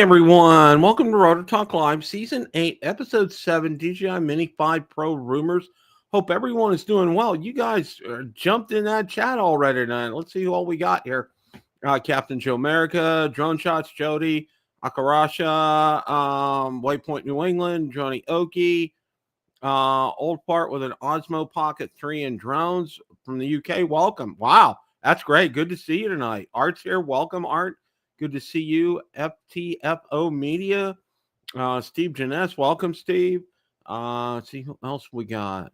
everyone, welcome to Rotor Talk Live, Season 8, Episode 7, DJI Mini 5 Pro Rumors. Hope everyone is doing well. You guys jumped in that chat already tonight. Let's see who all we got here. Captain Joe America, Drone Shots, Jody, Akarasha, Waypoint New England, Johnny Oki, Old Part with an Osmo Pocket 3 and drones from the UK. Welcome. Wow, that's great. Good to see you tonight. Art's here. Welcome, Art. Good to see you. FTFO Media. Steve Janess. Welcome, Steve. Let's see who else we got.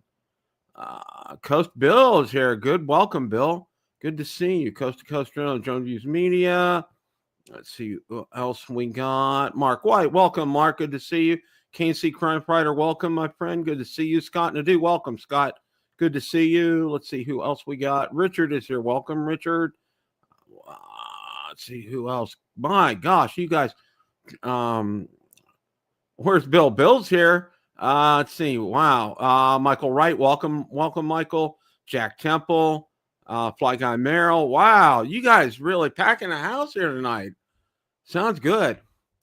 Coast Bill is here. Good. Welcome, Bill. Good to see you. Coast to Coast Drone Views Media. Let's see who else we got. Mark White. Welcome, Mark. Good to see you. KC Crime Fighter. Welcome, my friend. Good to see you. Scott Nadeau. Welcome, Scott. Good to see you. Let's see who else we got. Richard is here. Welcome, Richard. Let's see who else. My gosh, you guys. Where's Bill? Bill's here. Let's see. Wow. Michael Wright. Welcome, Michael. Jack Temple. Fly Guy Merrill. Wow, you guys really packing the house here tonight. Sounds good.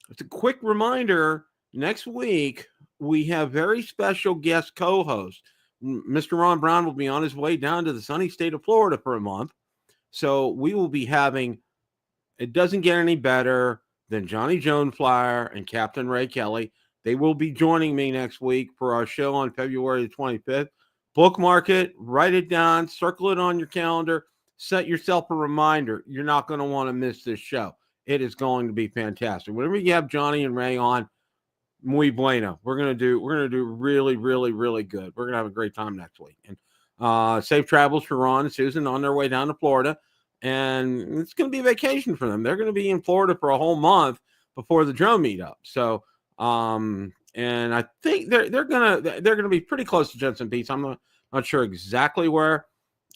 It's a quick reminder. Next week we have very special guest co-host. Mr. Ron Brown will be on his way down to the sunny state of Florida for a month. So we will be having. It doesn't get any better than Johnny Joneflyer and Captain Ray Kelly. They will be joining me next week for our show on February the 25th. Bookmark it, write it down, circle it on your calendar, set yourself a reminder. You're not going to want to miss this show. It is going to be fantastic. Whenever you have Johnny and Ray on, muy bueno. We're going to do really, really, really good. We're going to have a great time next week. And safe travels for Ron and Susan on their way down to Florida. And it's going to be a vacation for them. They're going to be in Florida for a whole month before the drone meetup. So, and I think they're gonna be pretty close to Jensen Beach. I'm not sure exactly where,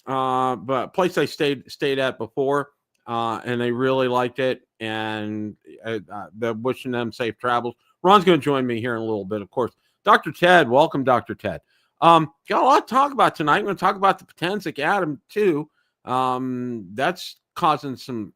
but place I stayed at before, and they really liked it. And they're wishing them safe travels. Ron's going to join me here in a little bit, of course. Dr. Ted, welcome, Dr. Ted. Got a lot to talk about tonight. I'm going to talk about the Potensic Atom too. That's causing some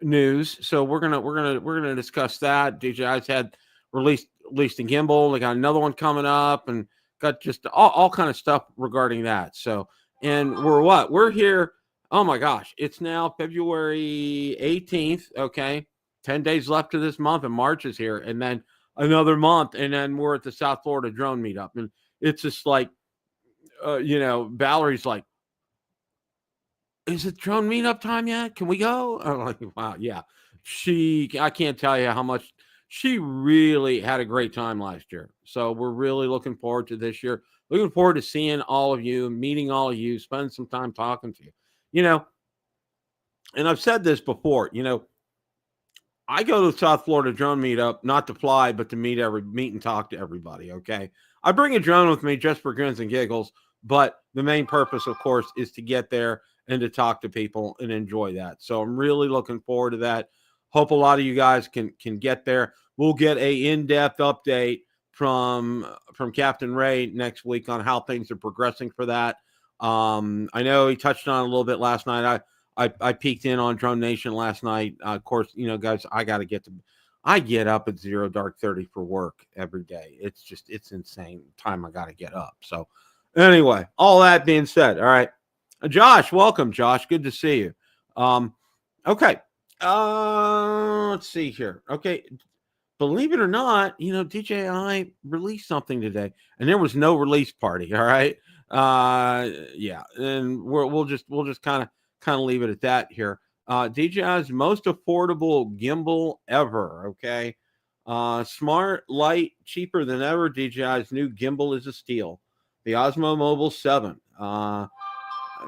news. So we're gonna discuss that. DJI's had released a gimbal. They got another one coming up, and got just all kind of stuff regarding that. So, and we're here. Oh my gosh, it's now February 18th. Okay, 10 days left to this month, and March is here, and then another month, and then we're at the South Florida Drone Meetup, and it's just like, Valerie's like, is it drone meetup time yet? Can we go? I'm like, wow, yeah. I can't tell you how much she really had a great time last year. So we're really looking forward to this year. Looking forward to seeing all of you, meeting all of you, spending some time talking to you. And I've said this before, I go to the South Florida Drone Meetup, not to fly, but to meet and talk to everybody, okay? I bring a drone with me just for grins and giggles, but the main purpose, of course, is to get there and to talk to people and enjoy that. So I'm really looking forward to that. Hope a lot of you guys can get there. We'll get a in-depth update from Captain Ray next week on how things are progressing for that. I know he touched on it a little bit last night. I peeked in on Drone Nation last night. Of course, guys, I get up at 0 dark 30 for work every day. It's insane time I got to get up. So anyway, all that being said, all right. Josh, welcome, Josh. Good to see you. Okay. Let's see here. Okay. Believe it or not, DJI released something today, and there was no release party. All right. Yeah. And we'll just kind of leave it at that here. DJI's most affordable gimbal ever. Okay. Smart, light, cheaper than ever. DJI's new gimbal is a steal. The Osmo Mobile 7.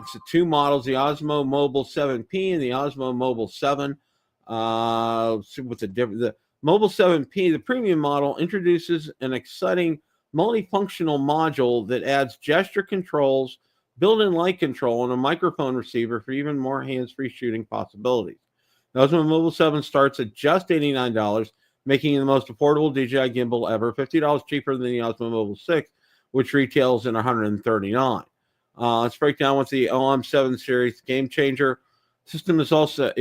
It's the two models, the Osmo Mobile 7P and the Osmo Mobile 7. With the Mobile 7P, the premium model, introduces an exciting multifunctional module that adds gesture controls, built-in light control, and a microphone receiver for even more hands-free shooting possibilities. The Osmo Mobile 7 starts at just $89, making it the most affordable DJI gimbal ever, $50 cheaper than the Osmo Mobile 6, which retails at $139. Let's break down what's the OM7 series game changer. System is also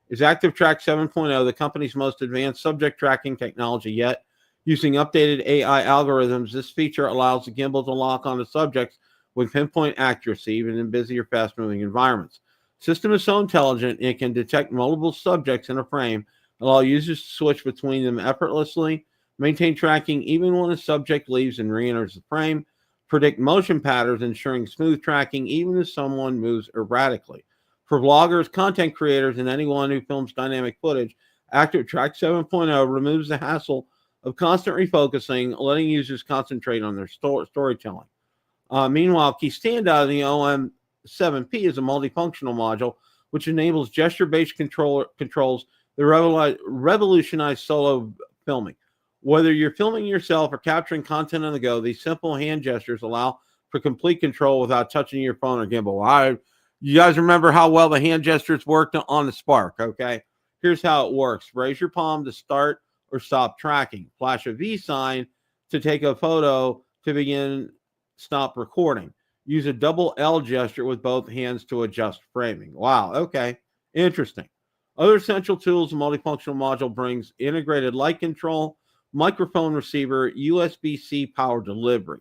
is ActiveTrack 7.0, the company's most advanced subject tracking technology yet. Using updated AI algorithms, this feature allows the gimbal to lock onto subjects with pinpoint accuracy, even in busy or fast-moving environments. The system is so intelligent it can detect multiple subjects in a frame, allow users to switch between them effortlessly, maintain tracking even when a subject leaves and re-enters the frame, predict motion patterns, ensuring smooth tracking even if someone moves erratically. For vloggers, content creators, and anyone who films dynamic footage, ActiveTrack 7.0 removes the hassle of constant refocusing, letting users concentrate on their storytelling. Meanwhile, key standout in the OM7P is a multifunctional module, which enables gesture-based controls that revolutionize solo filming. Whether you're filming yourself or capturing content on the go, these simple hand gestures allow for complete control without touching your phone or gimbal. You guys remember how well the hand gestures worked on the Spark, okay? Here's how it works. Raise your palm to start or stop tracking. Flash a V sign to take a photo to begin stop recording. Use a double L gesture with both hands to adjust framing. Wow, okay, interesting. Other essential tools the multifunctional module brings: integrated light control, microphone receiver, USB-C power delivery.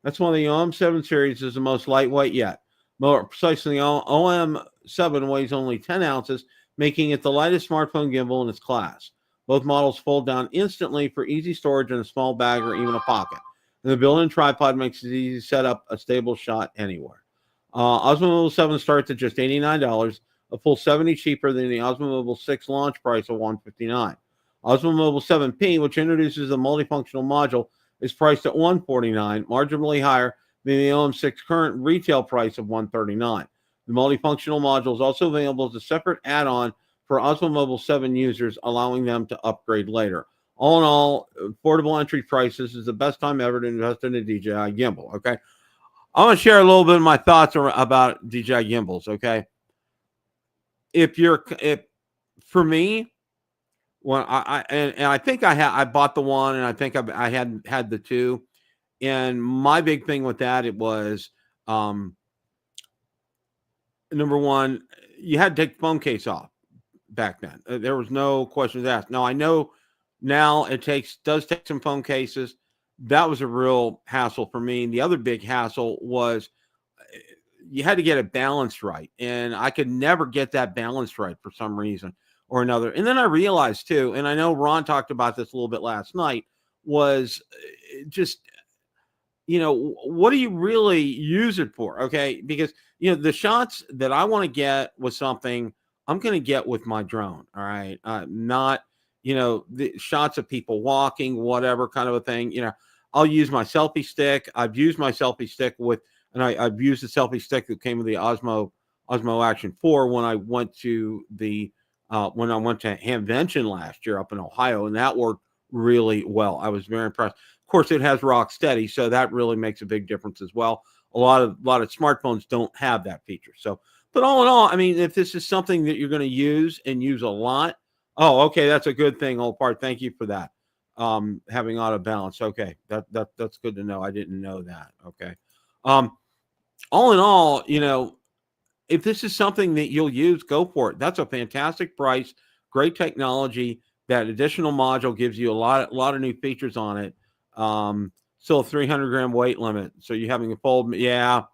That's one of the OM7 series is the most lightweight yet. More precisely, the OM7 weighs only 10 ounces, making it the lightest smartphone gimbal in its class. Both models fold down instantly for easy storage in a small bag or even a pocket. And the built-in tripod makes it easy to set up a stable shot anywhere. Osmo Mobile 7 starts at just $89, a full $70 cheaper than the Osmo Mobile 6 launch price of $159. Osmo Mobile 7P, which introduces a multifunctional module, is priced at $149, marginally higher than the OM6 current retail price of $139. The multifunctional module is also available as a separate add-on for Osmo Mobile 7 users, allowing them to upgrade later. All in all, affordable entry prices is the best time ever to invest in a DJI gimbal, okay? I want to share a little bit of my thoughts about DJI gimbals, okay? For me, when I think I bought the one, and I think I had the two, and my big thing with that, it was number one, you had to take the phone case off back then. There was no questions asked. Now I know now it does take some phone cases. That was a real hassle for me. And the other big hassle was you had to get it balanced right, and I could never get that balanced right for some reason or another. And then I realized too, and I know Ron talked about this a little bit last night, was just, what do you really use it for? Okay. Because, the shots that I want to get with something, I'm going to get with my drone. All right. Not, the shots of people walking, whatever kind of a thing. I'll use my selfie stick. I've used my selfie stick I've used the selfie stick that came with the Osmo Action 4 when I went to Hamvention last year up in Ohio, and that worked really well. I was very impressed. Of course, it has rock steady, so that really makes a big difference as well. A lot of smartphones don't have that feature. So, but all in all, I mean, if this is something that you're going to use and use a lot, oh, okay, that's a good thing, old part. Thank you for that. Having auto balance. Okay, that's good to know. I didn't know that. Okay. All in all, if this is something that you'll use, go for it. That's a fantastic price, great technology. That additional module gives you a lot of new features on it. Still a 300-gram weight limit, so you're having a fold. Yeah,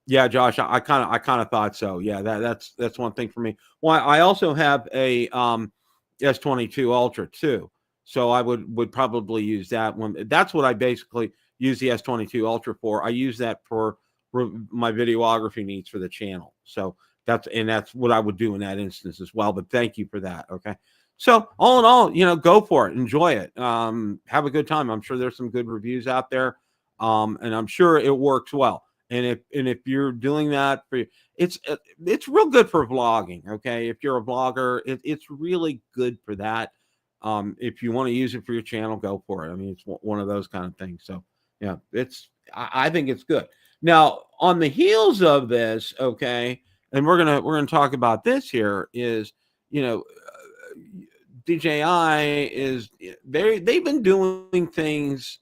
Josh, I kind of thought so. Yeah, that's one thing for me. Well, I also have a S22 Ultra too, so I would probably use that one. That's what I basically use the S22 Ultra for. I use that for my videography needs for the channel. So that's what I would do in that instance as well. But thank you for that. Okay. So all in all, go for it. Enjoy it. Have a good time. I'm sure there's some good reviews out there. And I'm sure it works well. And if you're doing that it's real good for vlogging. Okay. If you're a vlogger, it's really good for that. If you want to use it for your channel, go for it. I mean, it's one of those kind of things. So yeah, I think it's good. Now, on the heels of this, okay, and we're gonna talk about this here is, DJI is they've been doing things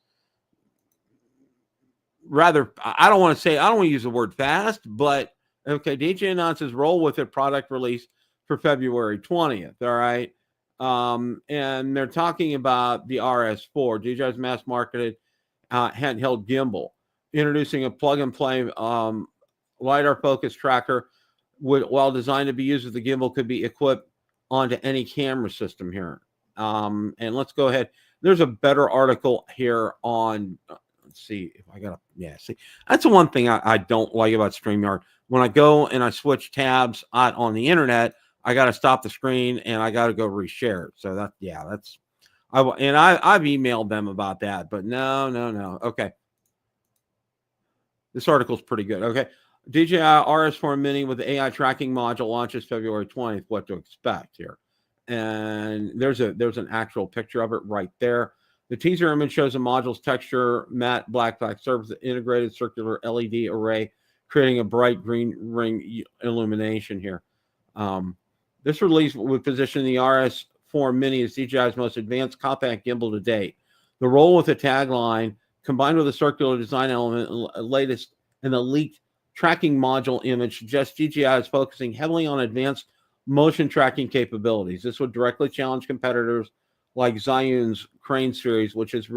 rather. I don't want to use the word fast, but Okay, DJI announces roll with it product release for February 20th. All right. And they're talking about the RS4, DJI's mass marketed handheld gimbal, introducing a plug and play LiDAR focus tracker. While designed to be used with the gimbal, could be equipped onto any camera system here. And let's go ahead. There's a better article here on, let's see if I got see, that's the one thing I don't like about StreamYard. When I go and I switch tabs on the internet, I got to stop the screen and I got to go reshare it. So that's, I've emailed them about that, but no. Okay. This article is pretty good. Okay. DJI RS4 Mini with the AI tracking module launches February 20th. What to expect here. And there's an actual picture of it right there. The teaser image shows the module's texture, matte black surface, integrated circular LED array, creating a bright green ring illumination here. This release would position the RS4 Mini as DJI's most advanced compact gimbal to date. The roll with the tagline, combined with a circular design element, latest and the leaked tracking module image, suggests DJI is focusing heavily on advanced motion tracking capabilities. This would directly challenge competitors like Zhiyun's Crane series, which has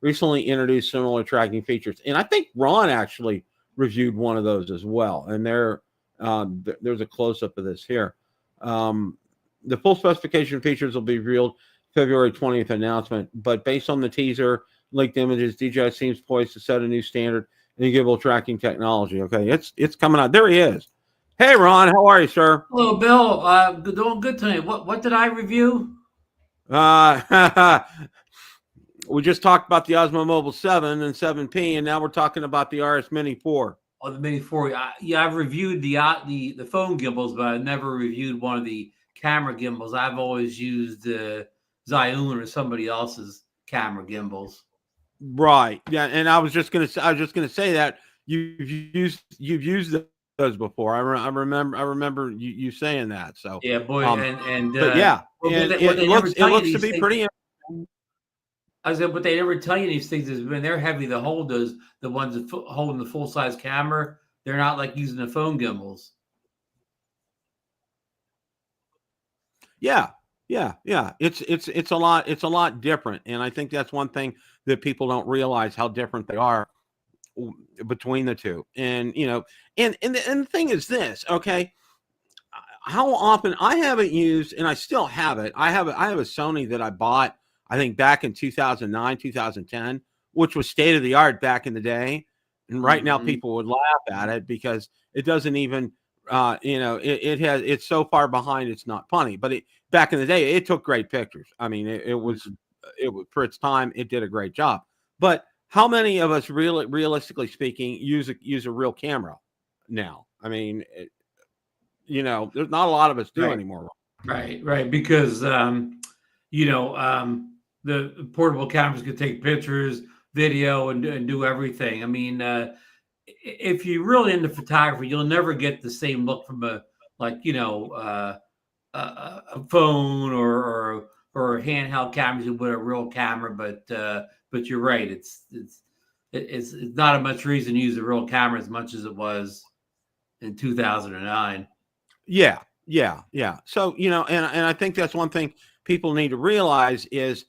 recently introduced similar tracking features. And I think Ron actually reviewed one of those as well. And there's a close-up of this here. The full specification features will be revealed February 20th announcement, but based on the teaser, leaked images, DJI seems poised to set a new standard in gimbal tracking technology. Okay, it's coming out. There he is. Hey, Ron, how are you, sir? Hello, Bill. Doing good tonight. What did I review? We just talked about the Osmo Mobile 7 and 7P, and now we're talking about the RS Mini 4. Oh, the Mini 4. Yeah, I've reviewed the phone gimbals, but I've never reviewed one of the camera gimbals. I've always used Zhiyun or somebody else's camera gimbals. Right. Yeah, and I was just gonna say that you've used those before. I remember you saying that. So yeah, boy, but yeah, it looks to be pretty. I said, but they never tell you these things. Is when they're heavy to hold, the ones that holding the full size camera, they're not like using the phone gimbals. Yeah. It's a lot different, and I think that's one thing that people don't realize how different they are between the two. And and the thing is this, okay? How often I haven't used, and I still have it. I have a Sony that I bought, I think back in 2009, 2010, which was state of the art back in the day. And right now people would laugh at it because it doesn't even, it's so far behind. It's not funny, but back in the day, it took great pictures. I mean, it was for its time, it did a great job. But how many of us realistically speaking use a real camera now? I mean, there's not a lot of us do anymore. Right. Because, the portable cameras can take pictures, video, and do everything. I mean, if you're really into photography, you'll never get the same look from a phone or handheld cameras with a real camera. But you're right. It's not a much reason to use a real camera as much as it was in 2009. Yeah. So, and I think that's one thing people need to realize is,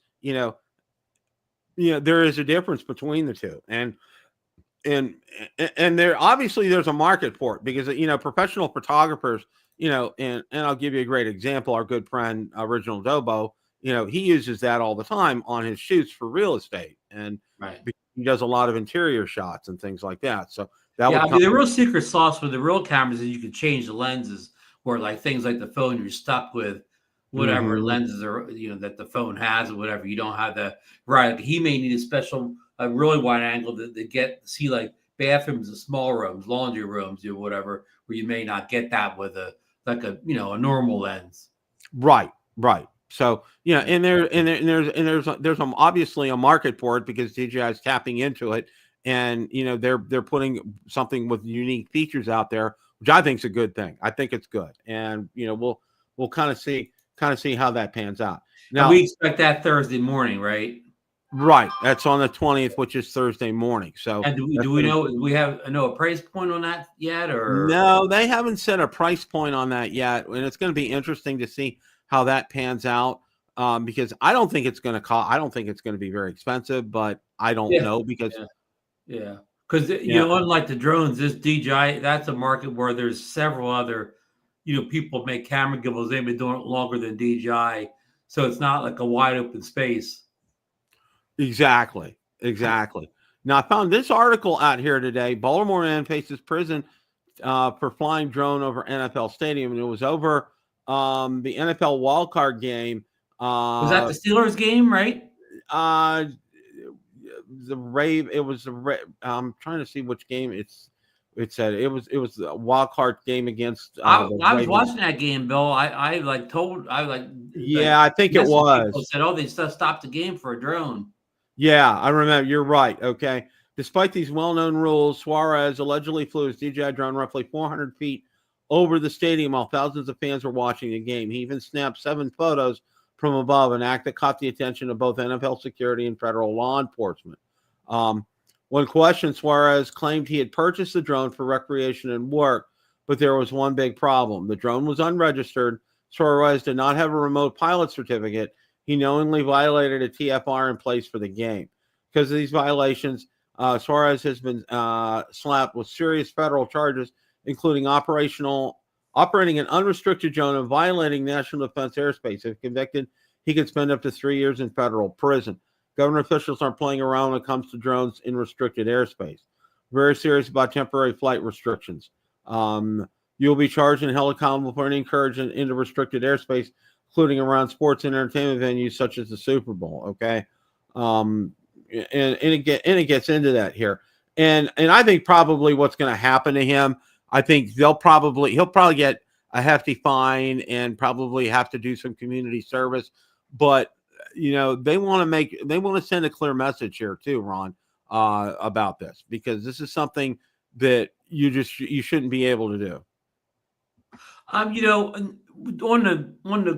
there is a difference between the two, and there obviously there's a market for it because, professional photographers, and I'll give you a great example. Our good friend, Original Dobo, he uses that all the time on his shoots for real estate, and he does a lot of interior shots and things like that. So the real secret sauce with the real cameras is you can change the lenses, where like things like the phone, you're stuck with whatever lenses are, that the phone has or whatever. You don't have he may need a really wide angle to see like bathrooms and small rooms, laundry rooms, or whatever, where you may not get that with a normal lens. Right. So, and there's obviously a market for it because DJI is tapping into it, and they're putting something with unique features out there, which I think is a good thing. I think it's good, and we'll kind of see how that pans out. Now we expect that Thursday morning, right? Right. That's on the 20th, which is Thursday morning. So And do we know a price point on that yet, or? no, they haven't set a price point on that yet, and it's going to be interesting to see how that pans out. Because I don't think it's going to cost. I don't think it's going to be very expensive, but I don't Yeah, know because yeah, yeah. Because yeah, unlike the drones, this DJI, that's a market where there's several other, people make camera gimbals. They've been doing it longer than DJI, so it's not like a wide open space. exactly, exactly. Now I found this article out here today. Baltimore man faces prison for flying drone over NFL stadium, and it was over the NFL wildcard game. Was that the Steelers game, right? Uh, the Rave. It was the. I'm trying to see which game it said. It was the wild card game against I the I was Ravens. watching that game, Bill. I like told I like Yeah, I think it messaged people was. said, "Oh, they stopped the game for a drone." Yeah, I remember. You're right. Okay. Despite these well-known rules, Suarez allegedly flew his DJI drone roughly 400 feet over the stadium while thousands of fans were watching the game. He even snapped 7 photos from above, an act that caught the attention of both NFL security and federal law enforcement. Um, when questioned, Suarez claimed he had purchased the drone for recreation and work, but there was one big problem. The drone was unregistered. Suarez did not have a remote pilot certificate. He knowingly violated a TFR in place for the game. Because of these violations, Suarez has been slapped with serious federal charges, including operating an unrestricted drone and violating national defense airspace. If convicted, he could spend up to 3 years in federal prison. Government officials aren't playing around when it comes to drones in restricted airspace. Very serious about temporary flight restrictions. You'll be charged and held accountable for any incursion into restricted airspace, including around sports and entertainment venues such as the Super Bowl. Okay, and it gets into that here, and I think probably what's going to happen to him. I think he'll probably get a hefty fine and probably have to do some community service. But they want to send a clear message here too, Ron, about this, because this is something that you shouldn't be able to do. On the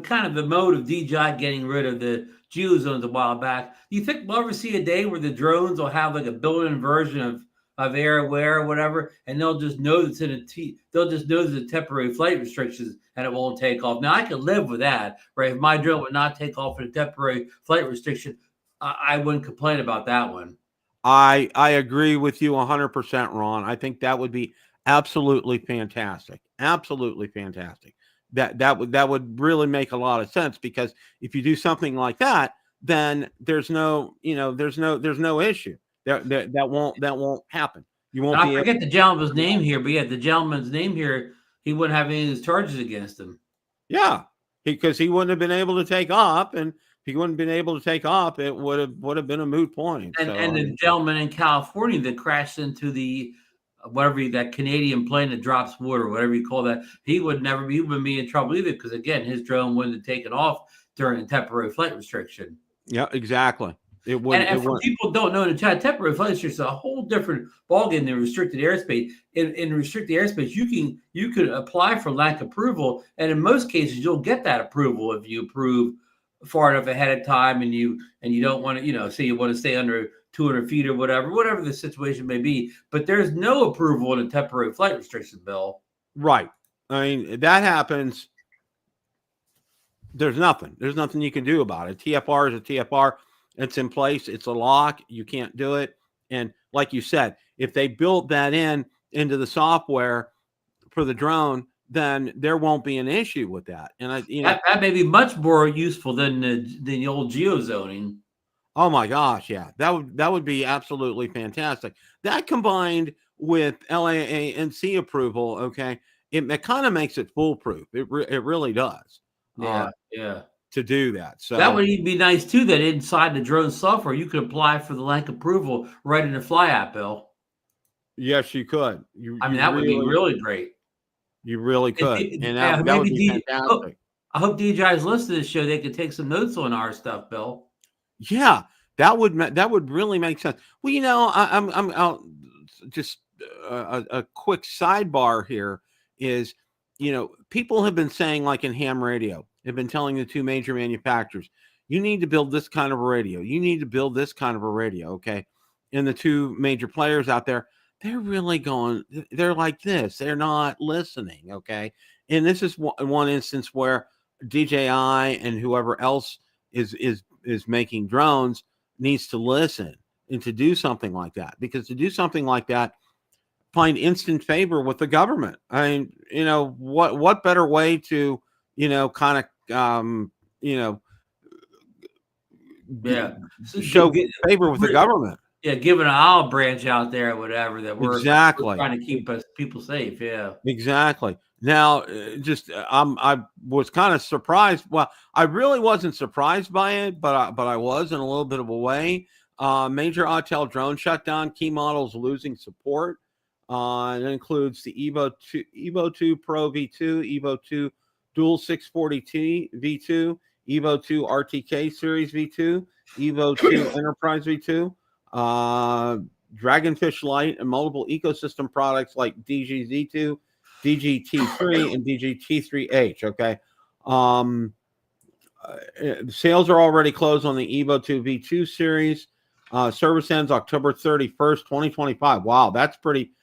kind of the mode of DJI getting rid of the geozones a while back, do you think we'll ever see a day where the drones will have like a built-in version of AirWare or whatever, and they'll just know it's they'll just know the temporary flight restrictions and it won't take off? Now I could live with that, right? If my drone would not take off for the temporary flight restriction, I wouldn't complain about that one. I agree with you 100%, Ron. I think that would be absolutely fantastic. Absolutely fantastic. That would really make a lot of sense, because if you do something like that, then there's no issue. That won't happen. You won't And I be able forget the gentleman's name here, but yeah, the gentleman's name here, he wouldn't have any of his charges against him. Yeah, because he wouldn't have been able to take off, and if he wouldn't have been able to take off, it would have been a moot point. And the gentleman in California that crashed into the that Canadian plane that drops water, whatever you call that, he would be in trouble either, because again, his drone wouldn't have taken off during a temporary flight restriction. Yeah, exactly. It would. And for people who don't know, the temporary flight restriction is a whole different ballgame than restricted airspace. In restricted airspace, you can apply for lack approval, and in most cases, you'll get that approval if you approve far enough ahead of time, and you don't want to, say you want to stay under 200 feet or whatever the situation may be. But there's no approval in a temporary flight restriction bill. Right. I mean, that happens. There's nothing you can do about it. TFR is a TFR. It's in place. It's a lock. You can't do it. And like you said, if they built that into the software for the drone, then there won't be an issue with that. And that may be much more useful than the old geozoning. Oh my gosh, yeah, that would be absolutely fantastic. That combined with LAANC approval, okay, it kind of makes it foolproof. It really does. Yeah. To do that, so that would even be nice too. That inside the drone software, you could apply for the LANC approval right in the Fly app, Bill. Yes, you could. That would be really great. You really could, and that would be fantastic. I hope DJI's listening to this show. They could take some notes on our stuff, Bill. Yeah, that would really make sense. Well, I'll just a quick sidebar here is, people have been saying, like in ham radio, have been telling the two major manufacturers, you need to build this kind of a radio. You need to build this kind of a radio. Okay. And the two major players out there, they're really going, they're like this. They're not listening. Okay. And this is one instance where DJI and whoever else is making drones needs to listen and to do something like that, because to do something like that, find instant favor with the government. I mean, what better way to, kind of, show favor with the government. Yeah, give an olive branch out there, or whatever, that we're trying to keep people safe. Yeah, exactly. Now, I was kind of surprised. Well, I really wasn't surprised by it, but I was in a little bit of a way. Major Autel drone shutdown. Key models losing support. It includes the Evo 2 Pro V2, Evo 2 Dual 640T V2, Evo 2 RTK Series V2, Evo 2 Enterprise V2, Dragonfish Lite, and multiple ecosystem products like DJI T3, and DJI T3H. Okay. Sales are already closed on the Evo 2 V2 series. Service ends October 31st, 2025. Wow, that's pretty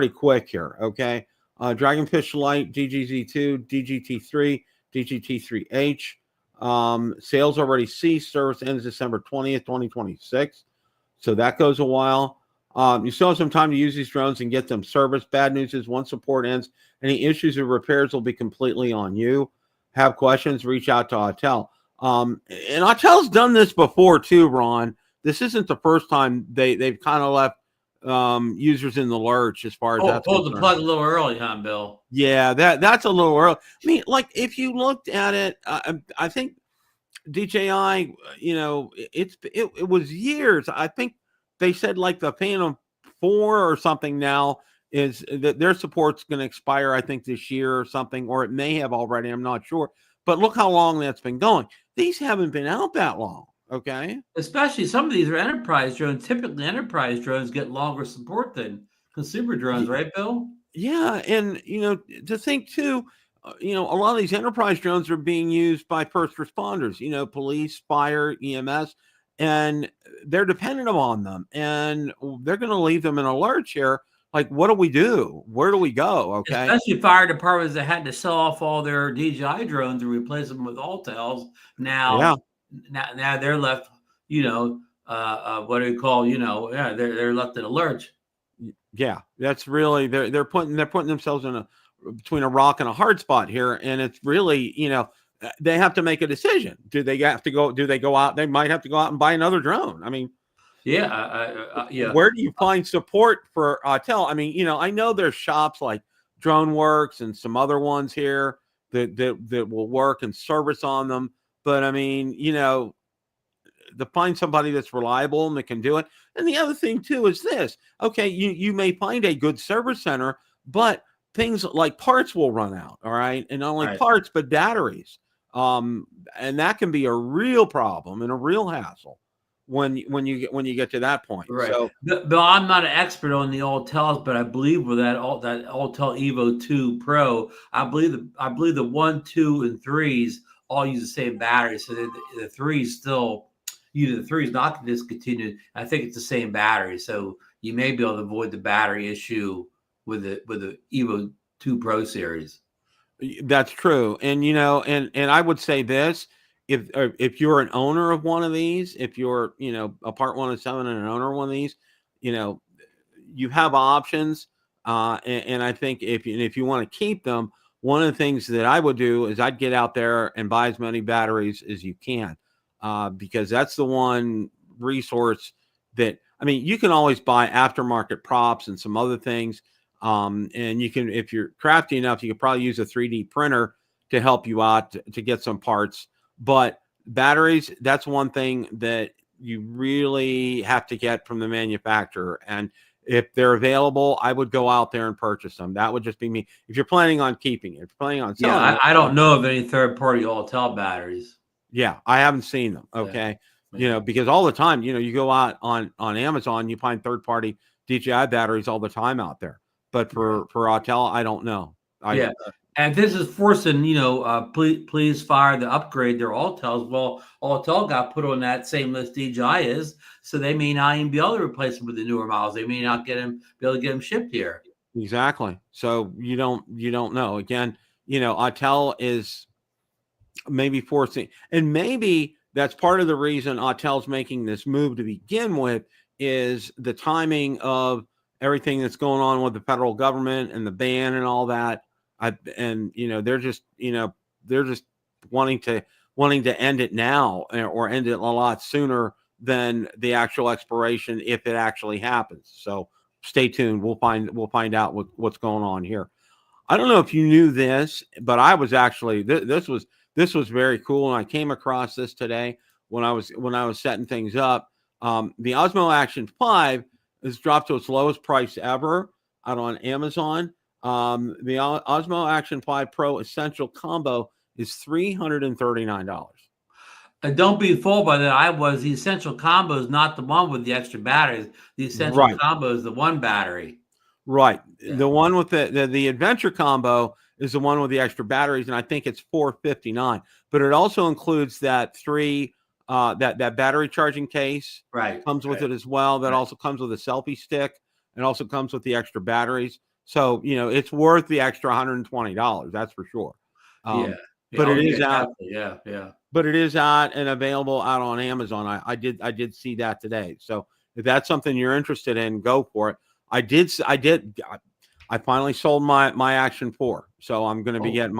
quick here. Okay. Dragonfish Lite, DJI-Z2, DJI-T3, DJI-T3H. Sales already ceased. Service ends December 20th, 2026. So that goes a while. You still have some time to use these drones and get them serviced. Bad news is once support ends, any issues or repairs will be completely on you. Have questions, reach out to Autel. And Autel's done this before too, Ron. This isn't the first time they've kind of left users in the lurch as far as that's pulled the plug a little early, huh, Bill? Yeah, that's a little early. I mean, like, if you looked at it, I think DJI, it was years. I think they said like the Phantom 4 or something now is that their support's going to expire, I think, this year or something, or it may have already. I'm not sure. But look how long that's been going. These haven't been out that long. Okay. Especially some of these are enterprise drones. Typically, enterprise drones get longer support than consumer drones, right, Bill? Yeah. And, to think too, a lot of these enterprise drones are being used by first responders, police, fire, EMS, and they're dependent on them. And they're going to leave them in a lurch here. Like, what do we do? Where do we go? Okay. Especially fire departments that had to sell off all their DJI drones and replace them with Autels. Now they're left, what do you call, they're left in a lurch. Yeah, that's really they're putting themselves in between a rock and a hard spot here, and it's really, they have to make a decision. Do they go out? They might have to go out and buy another drone. I mean, yeah. Where do you find support for Autel? I mean, I know there's shops like DroneWorks and some other ones here that will work and service on them. But I mean, to find somebody that's reliable and that can do it. And the other thing too is this. Okay, you may find a good service center, but things like parts will run out. All right, and not only parts but batteries. And that can be a real problem and a real hassle when you get to that point. Right. So, Bill, I'm not an expert on the Autels, but I believe with that Autel Evo 2 Pro, I believe the 1, 2, and 3s all use the same battery. So the 3 still, the 3 is not discontinued. I think it's the same battery. So you may be able to avoid the battery issue with the Evo 2 Pro series. That's true. And, and I would say this, if you're an owner of one of these, if you're, a Part 107 and an owner of one of these, you have options. And I think if you want to keep them, one of the things that I would do is I'd get out there and buy as many batteries as you can, because that's the one resource that, I mean, you can always buy aftermarket props and some other things. And you can, if you're crafty enough, you could probably use a 3D printer to help you out to get some parts. But batteries, that's one thing that you really have to get from the manufacturer. And if they're available, I would go out there and purchase them. That would just be me. If you're planning on keeping it, if you're planning on selling I don't know of any third-party Autel batteries. Yeah, I haven't seen them. Okay. Yeah. Because all the time, you go out on Amazon, you find third-party DJI batteries all the time out there. But for Autel, I don't know. And this is forcing, please fire the upgrade their Altels. Well, Altel got put on that same list DJI is, so they may not even be able to replace them with the newer models. They may not be able to get them shipped here. Exactly. So you don't know. Again, Autel is maybe forcing, and maybe that's part of the reason Autel's making this move to begin with, is the timing of everything that's going on with the federal government and the ban and all that. They're just wanting to end it now, or end it a lot sooner than the actual expiration, if it actually happens. So stay tuned. We'll find out what's going on here. I don't know if you knew this, but I was actually this was very cool, and I came across this today when I was setting things up. The Osmo Action 5 has dropped to its lowest price ever out on Amazon. The Osmo Action 5 Pro Essential Combo is $339. And don't be fooled by that. The Essential Combo is not the one with the extra batteries. The Essential Combo is the one battery. Right. Yeah. The one with the Adventure Combo is the one with the extra batteries, and I think it's $459. But it also includes that that battery charging case. Right. Comes with it as well. That also comes with a selfie stick, and also comes with the extra batteries. So it's worth the extra $120. That's for sure. But it is out. Yeah. But it is out and available out on Amazon. I did see that today. So if that's something you're interested in, go for it. I finally sold my Action 4, so I'm going to be getting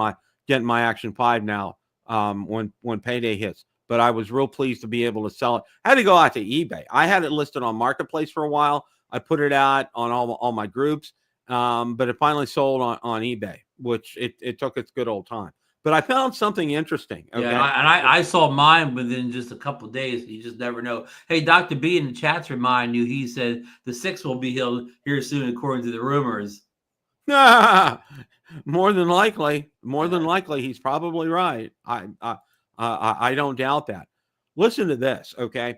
my Action 5 now when payday hits. But I was real pleased to be able to sell it. I had to go out to eBay. I had it listed on Marketplace for a while. I put it out on all my groups, but it finally sold on eBay, which it took its good old time. But I found something interesting. Okay? Yeah, and I saw mine within just a couple of days. You just never know. Hey, Dr. B in the chats remind you, he said the 6 will be here soon, according to the rumors. More than likely, he's probably right. I don't doubt that. Listen to this, okay?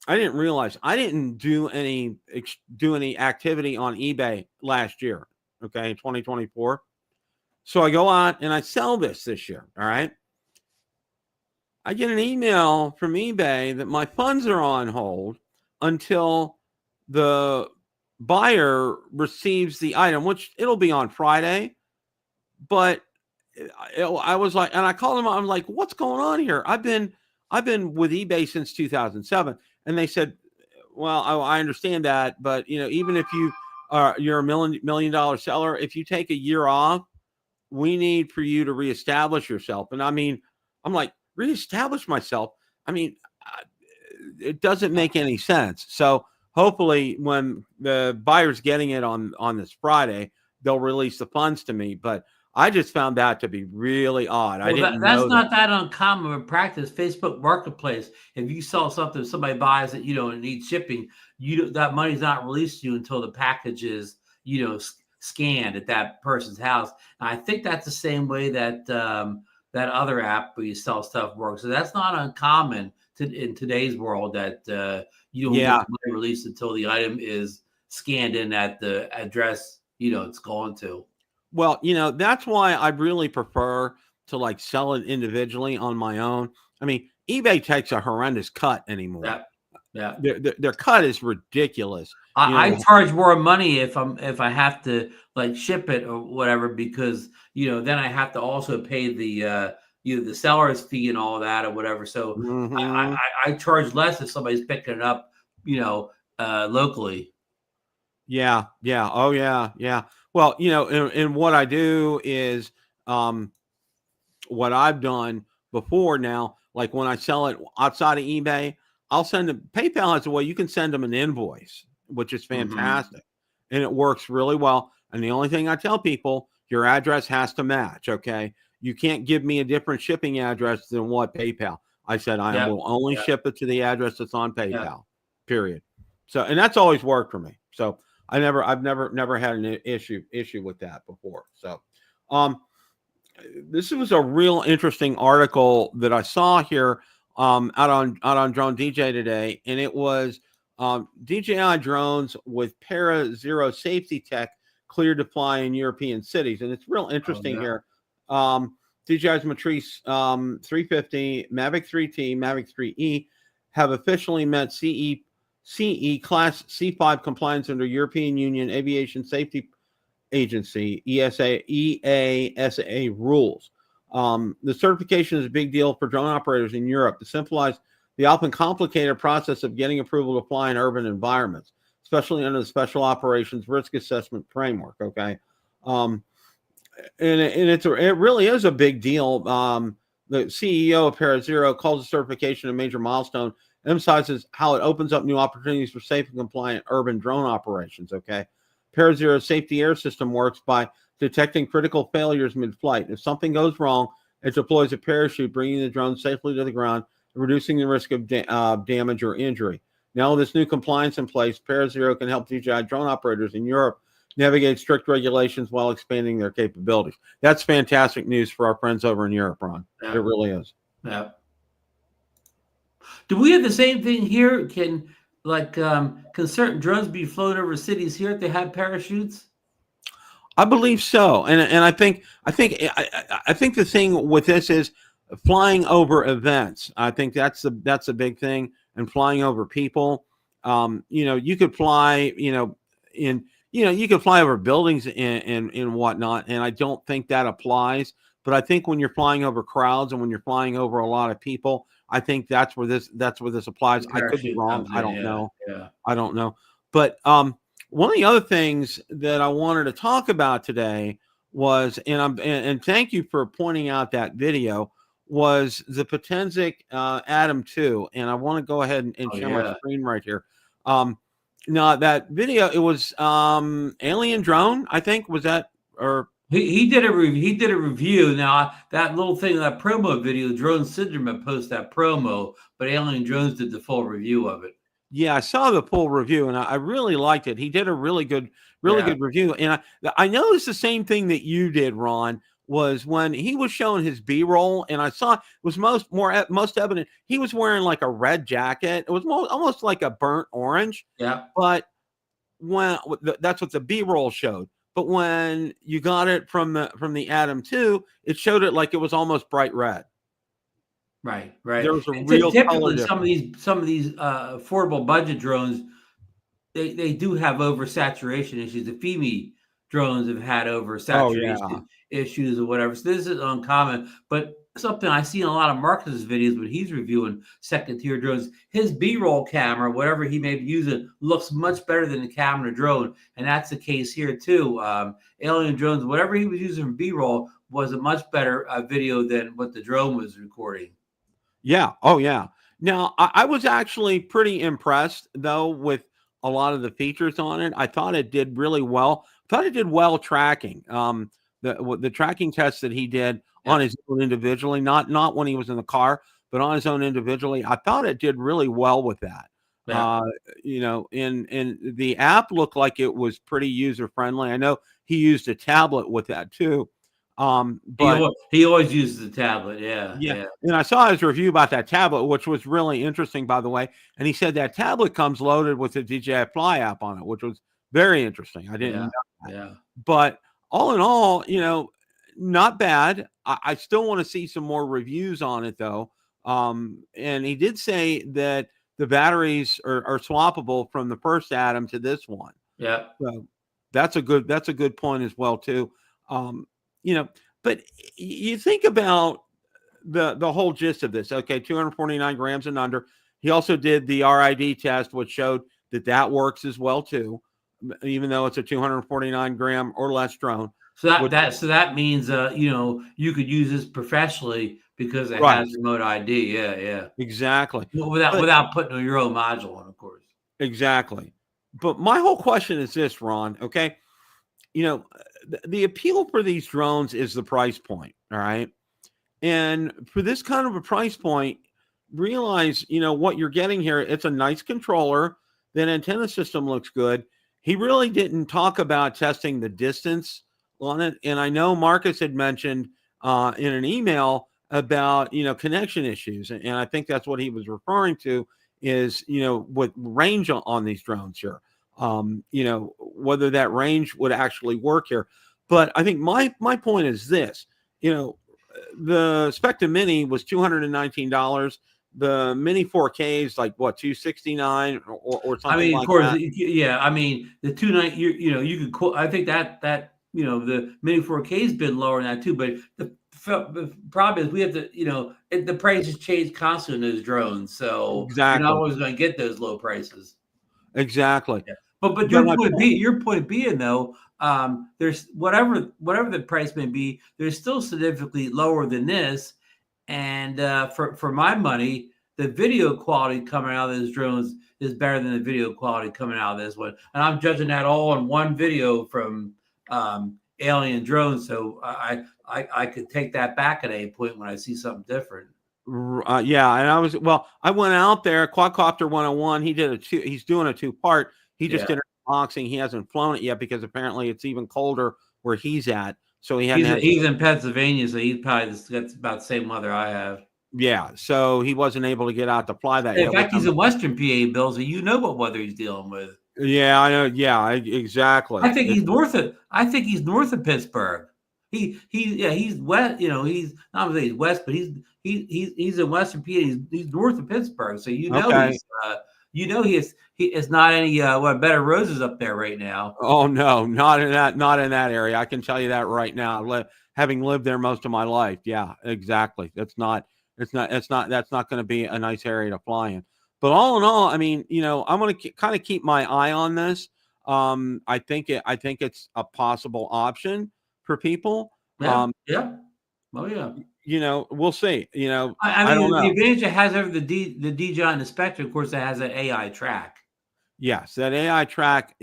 I didn't realize I didn't do any activity on eBay last year, okay, in 2024. So I go out and I sell this year, all right? I get an email from eBay that my funds are on hold until the buyer receives the item, which it'll be on Friday. But I was like, and I called them. I'm like, what's going on here? I've been with eBay since 2007, and they said, well, I understand that, but even if you're a $1 million seller, if you take a year off, we need for you to reestablish yourself. And I mean, I'm like, reestablish myself? I mean, it doesn't make any sense. So hopefully when the buyer's getting it on this Friday, they'll release the funds to me. But I just found that to be really odd. Well, that's not that uncommon in practice. Facebook Marketplace, if you sell something, somebody buys it, and needs shipping, that money's not released to you until the package is, scanned at that person's house. And I think that's the same way that that other app where you sell stuff works. So that's not uncommon in today's world, that you don't get the money released until the item is scanned in at the address it's going to. Well, that's why I really prefer to sell it individually on my own. I mean, eBay takes a horrendous cut anymore. Yeah. Their cut is ridiculous. I charge more money if I have to ship it or whatever, because then I have to also pay the the seller's fee and all that or whatever. So I charge less if somebody's picking it up locally. Yeah. Oh yeah. Well, and what I do is what I've done before now, like when I sell it outside of eBay, I'll send them. PayPal has a way you can send them an invoice, which is fantastic. And it works really well. And the only thing I tell people, your address has to match, okay? You can't give me a different shipping address than what PayPal. I said I will only ship it to the address that's on PayPal, period. So, and that's always worked for me. So I've never had an issue with that before. So this was a real interesting article that I saw here out on Drone DJ today, and it was DJI drones with Para Zero safety tech cleared to fly in European cities. And it's real interesting here. DJI's Matrice 350, Mavic 3T, Mavic 3E have officially met CE Class C5 compliance under European Union Aviation Safety Agency EASA rules. The certification is a big deal for drone operators in Europe. It simplifies the often complicated process of getting approval to fly in urban environments, especially under the Special Operations Risk Assessment Framework. Okay, and it really is a big deal. The CEO of ParaZero calls the certification a major milestone, emphasizes how it opens up new opportunities for safe and compliant urban drone operations. Okay, ParaZero's safety air system works by detecting critical failures mid-flight. If something goes wrong, it deploys a parachute, bringing the drone safely to the ground, reducing the risk of damage or injury. Now, with this new compliance in place, ParaZero can help DJI drone operators in Europe navigate strict regulations while expanding their capabilities. That's fantastic news for our friends over in Europe, Ron. Yeah. It really is. Yeah. Do we have the same thing here? Can certain drones be flown over cities here if they have parachutes? I believe so, and I think the thing with this is flying over events. I think that's a big thing, and flying over people. You could fly, you could fly over buildings and whatnot, and I don't think that applies. But I think when you're flying over crowds and when you're flying over a lot of people, I think that's where this applies. I could be wrong. I don't know. Yeah. I don't know. But one of the other things that I wanted to talk about today was, and thank you for pointing out that video, was the Potenzic Atom 2. And I want to go ahead and share my screen right here. Now that video, it was Alien Drone, I think, was that, or he did a review. He did a review. Now that little thing, that promo video, Drone Syndrome posted that promo, but Alien Drones did the full review of it. Yeah, I saw the full review, and I really liked it. He did a really good review. And I noticed the same thing that you did, Ron, was when he was showing his B-roll, and I saw it was most evident he was wearing like a red jacket. It was almost like a burnt orange. Yeah. But that's what the B-roll showed. But when you got it from the Atom 2, it showed it like it was almost bright red. Right. There was a real typically some of these affordable budget drones, they do have oversaturation issues. The FEMI drones have had oversaturation issues or whatever. So this is uncommon, but something I see in a lot of Marcus's videos when he's reviewing second tier drones, his B-roll camera, whatever he may be using, looks much better than the camera drone. And that's the case here too. Alien Drones, whatever he was using for B-roll was a much better video than what the drone was recording. Yeah. Oh, yeah. Now, I was actually pretty impressed, though, with a lot of the features on it. I thought it did really well. I thought it did well tracking. The tracking tests that he did on his own individually, not when he was in the car, but on his own individually, I thought it did really well with that. Yeah. And the app looked like it was pretty user friendly. I know he used a tablet with that too. But he always uses the tablet. Yeah. And I saw his review about that tablet, which was really interesting, by the way. And he said that tablet comes loaded with the DJI Fly app on it, which was very interesting. I didn't know that. Yeah. But all in all, not bad. I still want to see some more reviews on it, though. And he did say that the batteries are swappable from the first Atom to this one. Yeah. So that's a good point as well, too. But you think about the whole gist of this. Okay, 249 grams and under. He also did the RID test, which showed that works as well too, even though it's a 249 gram or less drone. So that means you could use this professionally because it has remote ID. Yeah. Exactly. Without putting your own module on, of course. Exactly. But my whole question is this, Ron. Okay. The appeal for these drones is the price point. All right. And for this kind of a price point, realize, what you're getting here. It's a nice controller. That antenna system looks good. He really didn't talk about testing the distance on it. And I know Marcus had mentioned in an email about, connection issues. And I think that's what he was referring to is, with range on these drones here. Whether that range would actually work here. But I think my point is this, you know, the Spectre Mini was $219. The Mini 4K is like what, 269 or something I mean, of like course, that. yeah. I mean, the 290, you could quote. I think that the Mini 4K has been lower than that too. But the problem is we have to, the prices change constantly in those drones, so you're not Exactly. always going to get those low prices. Exactly. Yeah. But But my point, your point being though, there's whatever the price may be, they're still significantly lower than this. And for my money, the video quality coming out of those drones is better than the video quality coming out of this one. And I'm judging that all in one video from Alien Drones. So I could take that back at any point when I see something different. yeah, and I went out there, Quadcopter 101. He's doing a 2-part. He just did an unboxing. He hasn't flown it yet because apparently it's even colder where he's at. So he's in Pennsylvania, so he's probably got about the same weather I have. Yeah, so he wasn't able to get out to fly that. In fact, he's in Western PA, Bill, so you know what weather he's dealing with. Yeah, I know. Yeah, exactly. I think he's north of Pittsburgh. He's west. He's not really west, but he's in Western PA. He's north of Pittsburgh, so okay. he is not any bed of roses up there right now. Oh no, not in that area. I can tell you that right now. Having lived there most of my life. Yeah, exactly. That's not going to be a nice area to fly in. But all in all, I mean, I'm going to kind of keep my eye on this. I think it's a possible option for people. Yeah. Yeah. Oh yeah. We'll see. I mean, I don't know. The advantage it has over the DJI and the Spectre, of course, it has an AI track. Yes, that AI track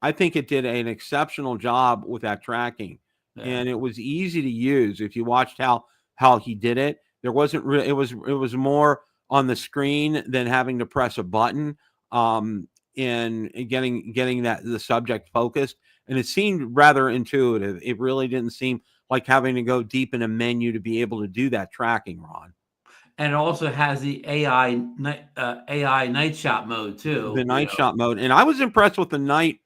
I think it did an exceptional job with that tracking, and it was easy to use. If you watched how he did it, there wasn't really, it was more on the screen than having to press a button, and getting the subject focused, and it seemed rather intuitive. It really didn't seem like having to go deep in a menu to be able to do that tracking, Ron. And it also has the AI night shot mode too. The night shot mode, and I was impressed with the night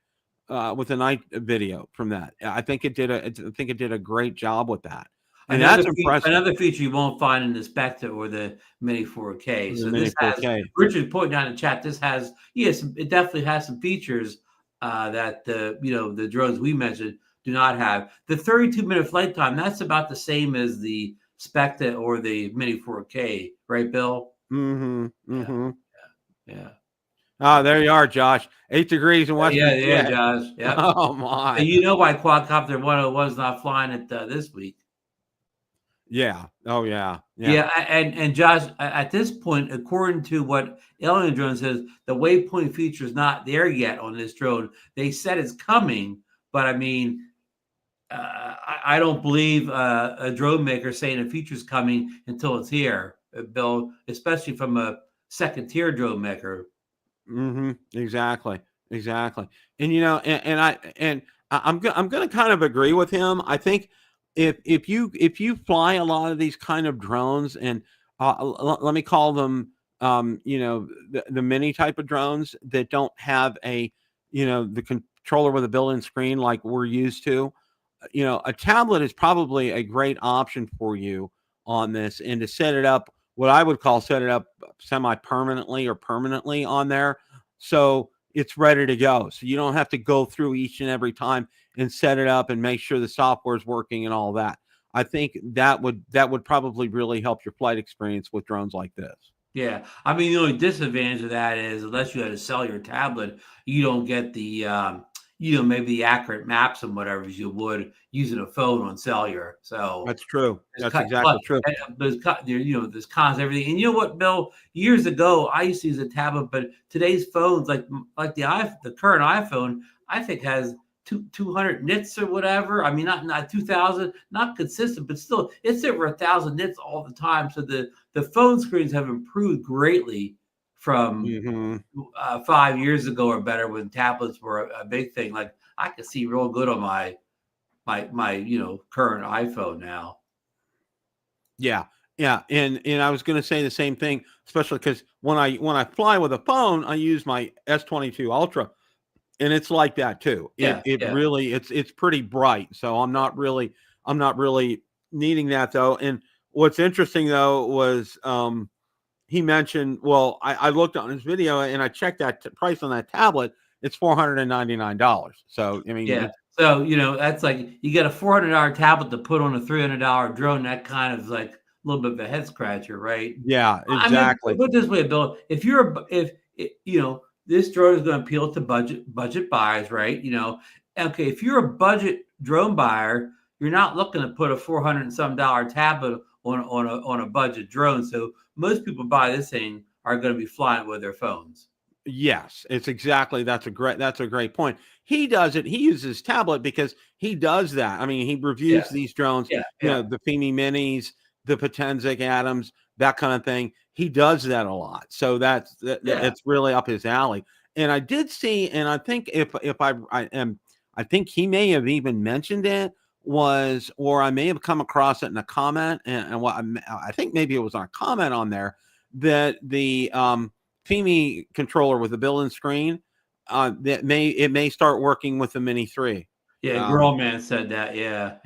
video from that. I think it did a great job with that. And that's impressive. Another feature you won't find in the Spectre or the Mini 4K. So Mini 4K. Richard pointing out in the chat, it definitely has some features that the drones we mentioned do not have. The 32-minute flight time, that's about the same as the Spectre or the Mini 4K, right, Bill? Mm-hmm. Mm-hmm. Yeah. Oh, there you are, Josh. 8 degrees in Western. Yeah, Josh. Yeah. Oh my. And you know why Quadcopter 101 is not flying it this week? Yeah. Oh yeah. Yeah. And Josh, at this point, according to what Alien Drone says, the waypoint feature is not there yet on this drone. They said it's coming, but I mean, I don't believe a drone maker saying a feature's coming until it's here, Bill, especially from a second-tier drone maker. Mm-hmm. Exactly. And I'm going to kind of agree with him. I think if you fly a lot of these kind of drones, and let me call them the mini type of drones that don't have the controller with a built-in screen like we're used to, a tablet is probably a great option for you on this, and to set it up, what I would call set it up semi-permanently or permanently on there, so it's ready to go. So you don't have to go through each and every time and set it up and make sure the software is working and all that. I think that would probably really help your flight experience with drones like this. Yeah. I mean, the only disadvantage of that is unless you had a cellular tablet, you don't get the, maybe the accurate maps and whatever as you would using a phone on cellular. So that's true. That's exactly true. There's cons and everything. And you know what, Bill? Years ago, I used to use a tablet, but today's phones, like the current iPhone, I think has 200 nits or whatever. I mean, not 2,000, not consistent, but still, it's over 1,000 nits all the time. So the phone screens have improved greatly from 5 years ago or better, when tablets were a big thing. Like I can see real good on my current iPhone now. Yeah. And I was going to say the same thing, especially because when I fly with a phone, I use my S22 Ultra, and it's like that too. Really, it's pretty bright. So I'm not really needing that though. And what's interesting though was he mentioned, well, I looked on his video and I checked that price on that tablet. It's $499. So I mean, Yeah. So that's like you get a $400 tablet to put on a $300 drone. That kind of is like a little bit of a head scratcher, right? yeah, exactly. I mean, put it this way, Bill. If this drone is going to appeal to budget buyers, right? Okay, if you're a budget drone buyer, you're not looking to put a $400 and some tablet on a budget drone. So most people buy this thing are going to be flying with their phones. Yes, it's exactly. That's a great point. He does it. He uses tablet because he does that. I mean, he reviews these drones, the Fimi Minis, the Potenzic Atoms, that kind of thing. He does that a lot. So it's really up his alley. And I did see, and I think I think he may have even mentioned it or I may have come across it in a comment, and what I think maybe it was on a comment on there that the Fimi controller with the built-in screen it may start working with the Mini 3. Yeah, Grill Man said that. Yeah.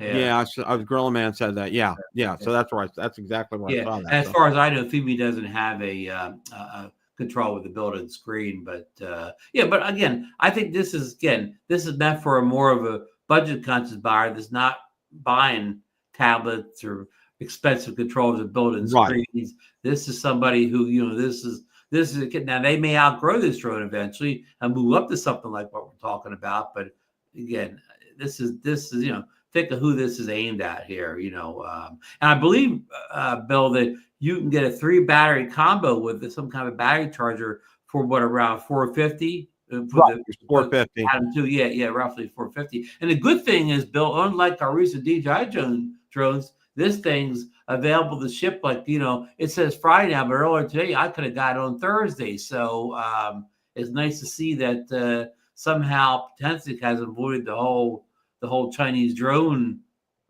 Grill Man said that. Yeah. So that's exactly where I saw that. As far as I know, Fimi doesn't have a control with the built-in screen, but but again, I think this is meant for more of a budget-conscious buyer that's not buying tablets or expensive controllers with built-in screens. This is somebody who this is a kid. Now they may outgrow this drone eventually and move up to something like what we're talking about, but again, this is think of who this is aimed at here. And I believe, Bill, that you can get a 3 battery combo with some kind of battery charger for around $450. $450. Roughly $450. And the good thing is, Bill, unlike our recent DJI drones, this thing's available to ship. Like it says Friday now, but earlier today I could have got it on Thursday. So it's nice to see that somehow Potenzic has avoided the whole Chinese drone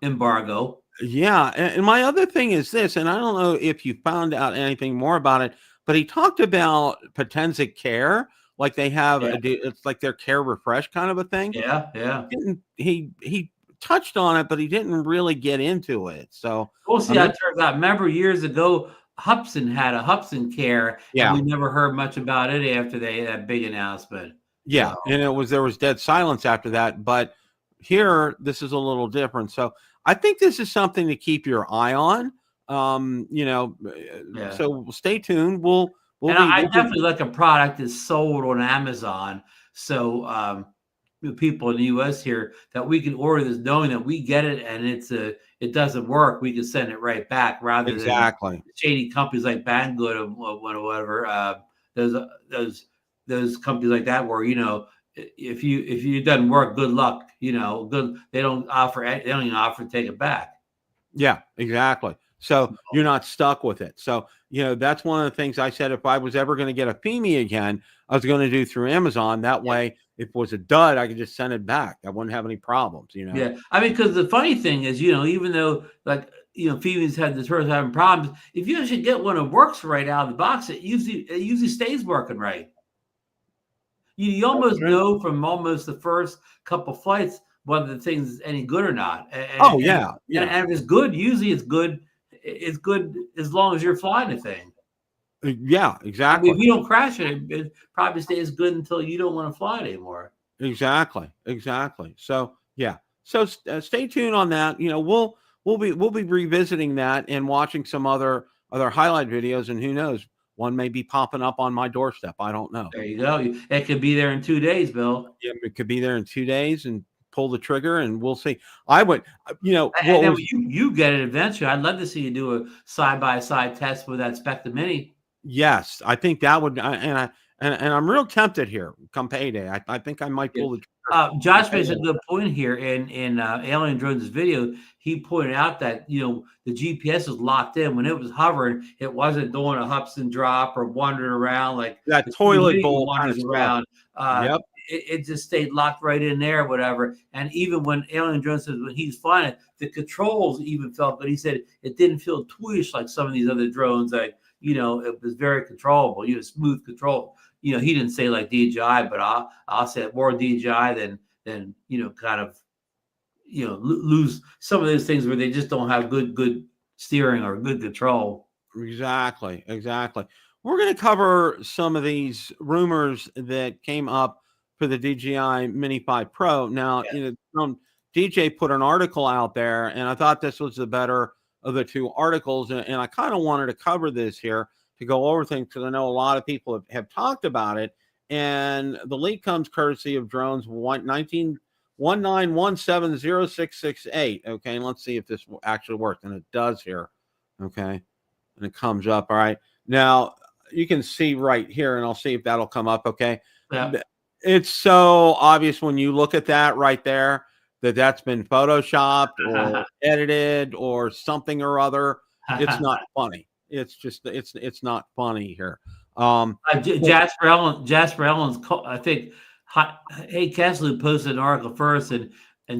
embargo. Yeah, and my other thing is this, and I don't know if you found out anything more about it, but he talked about Potenzic Care, like they have it's like their Care Refresh kind of a thing. Yeah. He touched on it, but he didn't really get into it. So we'll see how it turns out. Remember years ago, Hubsan had a Hubsan Care, and we never heard much about it after that big announcement. Yeah, and there was dead silence after that, but here this is a little different. So I think this is something to keep your eye on. So stay tuned. I definitely like a product that's sold on Amazon. So people in the U.S. here that we can order this knowing that we get it and it doesn't work, we can send it right back rather than shady companies like Banggood or whatever. Those companies like that where if it doesn't work, good luck. They don't even offer to take it back. Yeah, exactly. So you're not stuck with it. So, that's one of the things I said, if I was ever going to get a Fimi again, I was going to do through Amazon. That way, if it was a dud, I could just send it back. I wouldn't have any problems, Yeah. I mean, because the funny thing is, even though Fimi's had the turns having problems, if you actually get one that works right out of the box, it usually stays working right. You almost know from almost the first couple flights whether the thing's is any good or not. And if it's good, usually it's good. It's good as long as you're flying the thing. Yeah, exactly. I mean, if you don't crash it, it probably stays good until you don't want to fly it anymore. Exactly. So so stay tuned on that. We'll be revisiting that and watching some other highlight videos, and who knows, one may be popping up on my doorstep. I don't know. There you go. It could be there in 2 days, Bill. Yeah, it could be there in 2 days, and pull the trigger, and we'll see. I would, and you get it eventually. I'd love to see you do a side-by-side test with that Spectre Mini. Yes, I think that would, and I'm real tempted here come payday. I think I might pull the trigger. Josh makes a good point here in Alien Drones' video. He pointed out that the GPS was locked in when it was hovering. It wasn't doing a Hubsan drop or wandering around like that toilet bowl wanders around. It just stayed locked right in there, whatever. And even when Alien Drones says when he's flying it, the controls even felt good. He said it didn't feel twitch like some of these other drones. Like it was very controllable. Smooth control. He didn't say like DJI, but I'll say more DJI than kind of lose some of those things where they just don't have good steering or good control. Exactly. We're going to cover some of these rumors that came up for the DJI Mini 5 Pro. Now, DJ put an article out there, and I thought this was the better of the two articles, and I kind of wanted to cover this here to go over things because I know a lot of people have talked about it, and the leak comes courtesy of drones 19170668. Okay, and let's see if this actually works, and it does here. Okay, and it comes up. All right, now you can see right here, and I'll see if that'll come up. Okay, yeah. It's so obvious when you look at that right there that that's been photoshopped or edited or something or other. It's not funny. It's just it's not funny here. Jasper Ellen's I think Hey Kessler posted an article first, and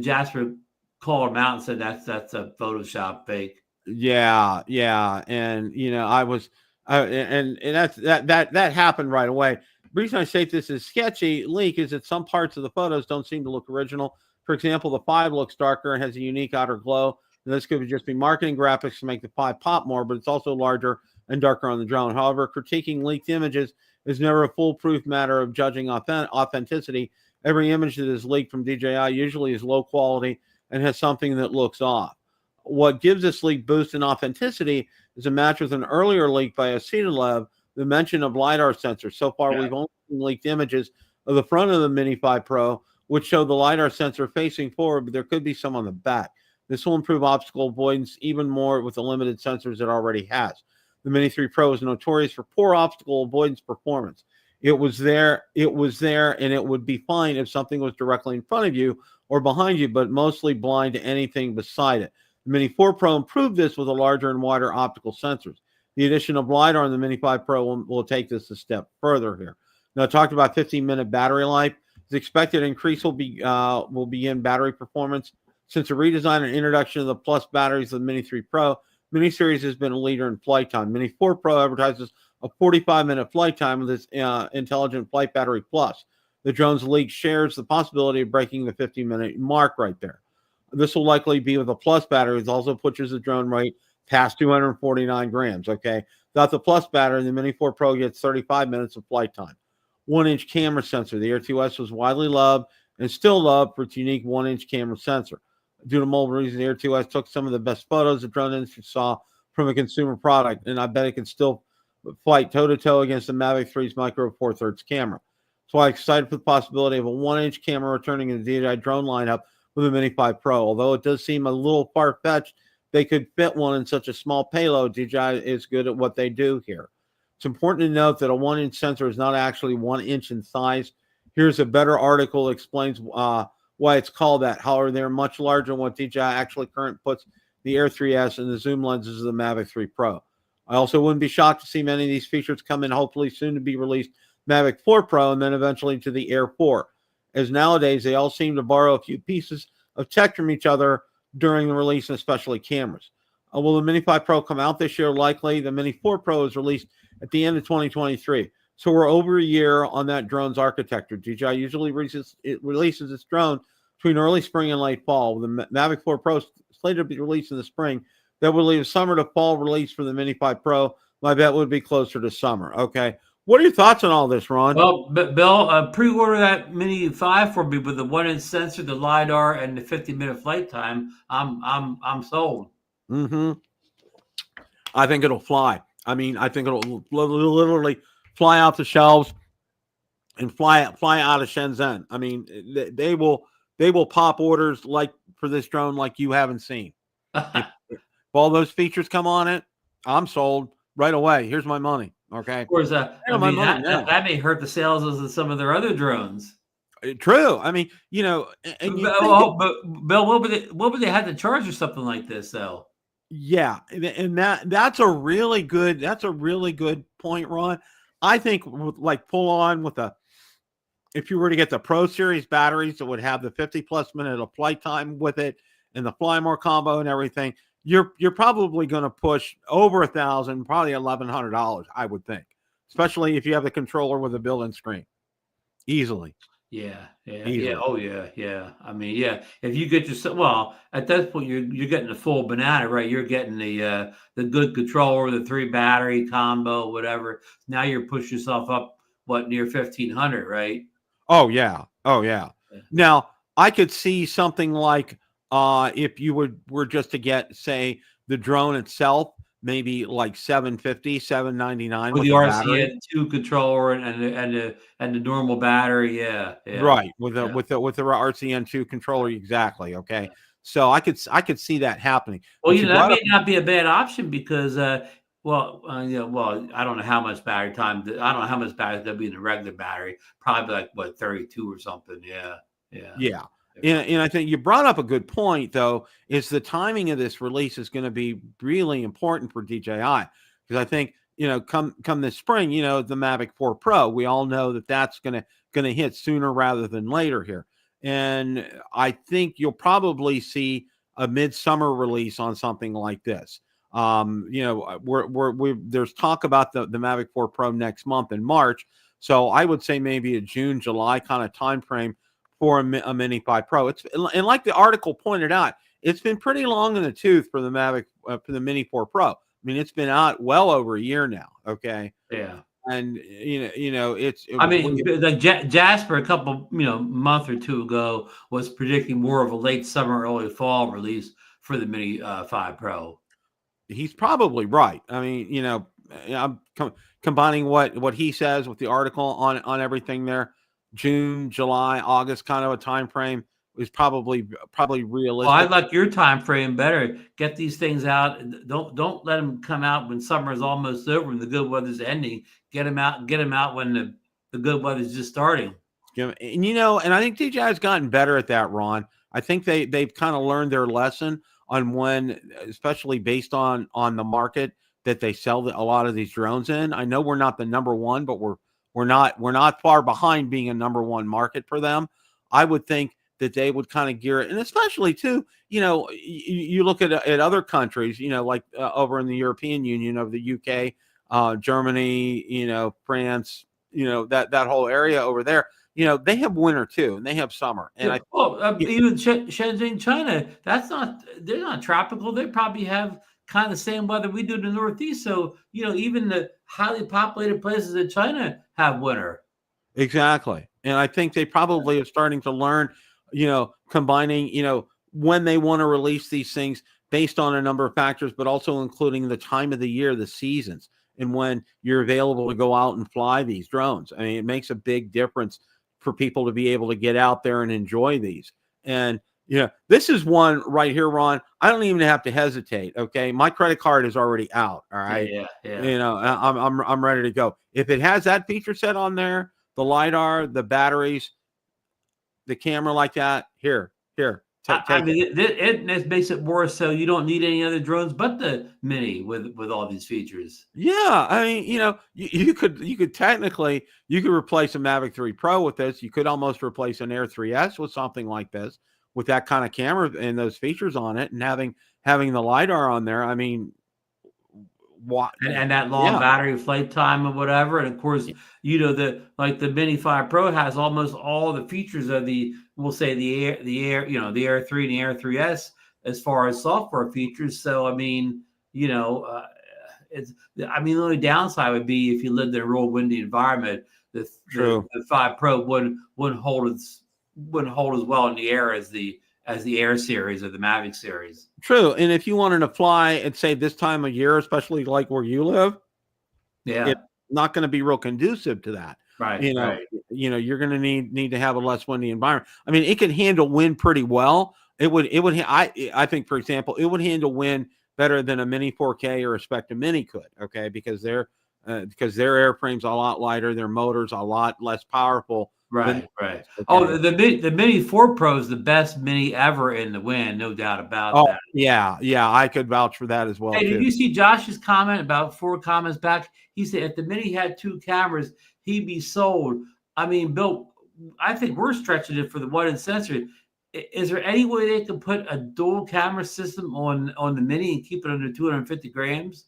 Jasper called him out and said that's a Photoshop fake. Yeah, and I was and that happened right away. The reason I say this is sketchy leak is that some parts of the photos don't seem to look original. For example, the 5 looks darker and has a unique outer glow. This could just be marketing graphics to make the 5 pop more, but it's also larger and darker on the drone. However, critiquing leaked images is never a foolproof matter of judging authenticity. Every image that is leaked from DJI usually is low quality and has something that looks off. What gives this leak boost in authenticity is a match with an earlier leak by Acetalab, the mention of LiDAR sensors. So far, we've only seen leaked images of the front of the Mini 5 Pro, which show the LiDAR sensor facing forward, but there could be some on the back. This will improve obstacle avoidance even more with the limited sensors it already has. The Mini 3 Pro is notorious for poor obstacle avoidance performance. It was there, and it would be fine if something was directly in front of you or behind you, but mostly blind to anything beside it. The Mini 4 Pro improved this with a larger and wider optical sensors. The addition of LiDAR in the Mini 5 Pro will take this a step further here. Now, I talked about 15-minute battery life. The expected increase will begin battery performance. Since the redesign and introduction of the Plus batteries of the Mini 3 Pro, Mini Series has been a leader in flight time. Mini 4 Pro advertises a 45-minute flight time with its Intelligent Flight Battery Plus. The drone's leak shares the possibility of breaking the 50-minute mark right there. This will likely be with a Plus battery, which also pushes the drone rate past 249 grams. Okay, without the Plus battery, the Mini 4 Pro gets 35 minutes of flight time. 1-inch camera sensor. The Air 2S was widely loved and still loved for its unique 1-inch camera sensor. Due to multiple reasons, the Air 2S took some of the best photos the drone industry saw from a consumer product, and I bet it can still fight toe-to-toe against the Mavic 3's micro four thirds camera. So I'm excited for the possibility of a 1-inch camera returning in the DJI drone lineup with the Mini 5 Pro. Although it does seem a little far-fetched, they could fit one in such a small payload. DJI is good at what they do here. It's important to note that a 1-inch sensor is not actually 1 inch in size. Here's a better article that explains why it's called that. However, they're much larger than what DJI actually currently puts the Air 3S and the zoom lenses of the Mavic 3 Pro. I also wouldn't be shocked to see many of these features come in hopefully soon to be released Mavic 4 Pro and then eventually to the Air 4. As nowadays, they all seem to borrow a few pieces of tech from each other during the release, and especially cameras. Will the Mini 5 Pro come out this year? Likely. The Mini 4 Pro is released at the end of 2023. So we're over a year on that drone's architecture. DJI usually releases its drone between early spring and late fall. With the Mavic 4 Pro slated to be released in the spring, that would leave a summer to fall release for the Mini 5 Pro. My bet would be closer to summer. Okay. What are your thoughts on all this, Ron? Well, Bill, pre-order that Mini 5 for me with the 1-inch sensor, the LiDAR, and the 50-minute flight time. I'm sold. Mm-hmm. I think it'll fly. I mean, I think it'll literally fly off the shelves and fly out of Shenzhen. I mean, they will pop orders like for this drone like you haven't seen. If all those features come on it, I'm sold right away. Here's my money. Okay. Of course, that may hurt the sales of some of their other drones. True. I mean, and but Bill, what would they have to charge or something like this though? Yeah, and that's a really good point, Ron. I think like full on with if you were to get the Pro Series batteries that would have the 50+ minute of flight time with it and the Fly More combo and everything, you're probably going to push over $1,000, probably $1,100, I would think, especially if you have the controller with a built-in screen, easily. Yeah, yeah, yeah. easily. Oh, yeah, yeah. I mean, yeah. If you get yourself, well, at that point, you're getting the full banana, right? You're getting the good controller, the 3 battery combo, whatever. Now you're pushing yourself up what near 1,500, right? Oh yeah. Oh yeah. Yeah. Now I could see something like if you were just to get, say, the drone itself, maybe like 750, 799 With with the the battery. RCN2 controller and the normal battery, yeah, yeah, Right, with the yeah. RCN2 controller, exactly. Okay. So I could see that happening. Well, But you that brought may up not be a bad option because, well, I don't know how much battery time. I don't know how much battery there'll be in the regular battery. Probably like what 32 or something. Yeah, yeah. Yeah. Different. And I think you brought up a good point, though, is the timing of this release is going to be really important for DJI, because I think, come this spring, the Mavic 4 Pro, we all know that that's going to hit sooner rather than later here. And I think you'll probably see a midsummer release on something like this. There's talk about the Mavic 4 Pro next month in March. So I would say maybe a June, July kind of time frame for a Mini 5 Pro. And like the article pointed out, it's been pretty long in the tooth for the Mavic, for the Mini 4 Pro. I mean, it's been out well over a year now. Okay, Yeah. and it's I mean, like Jasper a couple, month or two ago was predicting more of a late summer, early fall release for the Mini 5 Pro. he's probably right. I mean, I'm combining what he says with the article on everything there. June, July, August, kind of a time frame is probably Well, I realistic. like your time frame better. Get these things out. Don't let them come out when summer is almost over and the good weather's ending. Get them out. Get them out when the good weather's just starting. And I think DJI has gotten better at that, Ron. I think they've kind of learned their lesson on when, especially based on the market that they sell a lot of these drones in. I know we're not the number one, but we're not far behind being a number one market for them. I would think that they would kind of gear it, and especially too, you look at other countries, like over in the European Union, of the UK, Germany, France, that whole area over there. They have winter too, and they have summer. And Yeah. Well, even Shenzhen, China, they're not tropical. They probably have kind of the same weather we do in the Northeast. So, even the highly populated places in China have winter. exactly. And I think they probably are starting to learn, combining, when they want to release these things based on a number of factors, but also including the time of the year, the seasons, and when you're available to go out and fly these drones. I mean, it makes a big difference for people to be able to get out there and enjoy these. And, this is one right here, Ron. I don't even have to hesitate. Okay. My credit card is already out. All right. Yeah, yeah. I'm ready to go. If it has that feature set on there, the LiDAR, the batteries, the camera like that, here, I take it. mean, it makes it worse. So you don't need any other drones but the Mini with all these features. Yeah, I mean, you could technically replace a Mavic 3 Pro with this. You could almost replace an Air 3S with something like this, with that kind of camera and those features on it, and having the LiDAR on there. I mean, what? And that long Yeah, battery flight time or whatever. And of course, the Mini 5 Pro has almost all the features of we'll say the Air 3 and the Air 3S as far as software features. So I mean, the only downside would be if you lived in a real windy environment, true. the 5 Pro wouldn't hold as well in the air as the Air series or the Mavic series. True. And if you wanted to fly at, say, this time of year, especially like where you live, Yeah. it's not going to be real conducive to that. Right. Right. You're going to need to have a less windy environment. I mean, it can handle wind pretty well. I think, for example, it would handle wind better than a Mini 4K or a Spectrum Mini could. Okay. Because their airframe's a lot lighter. Their motor's a lot less powerful. Right. Right. Okay. Oh, the Mini 4 Pro is the best Mini ever in the wind. No doubt about that. Yeah. I could vouch for that as well. Hey, too. did you see Josh's comment about 4 comments back? He said if the Mini had 2 cameras, he'd be sold. I mean, Bill, I think we're stretching it for the 1 in sensor. Is there any way they could put a dual camera system on the Mini and keep it under 250 grams?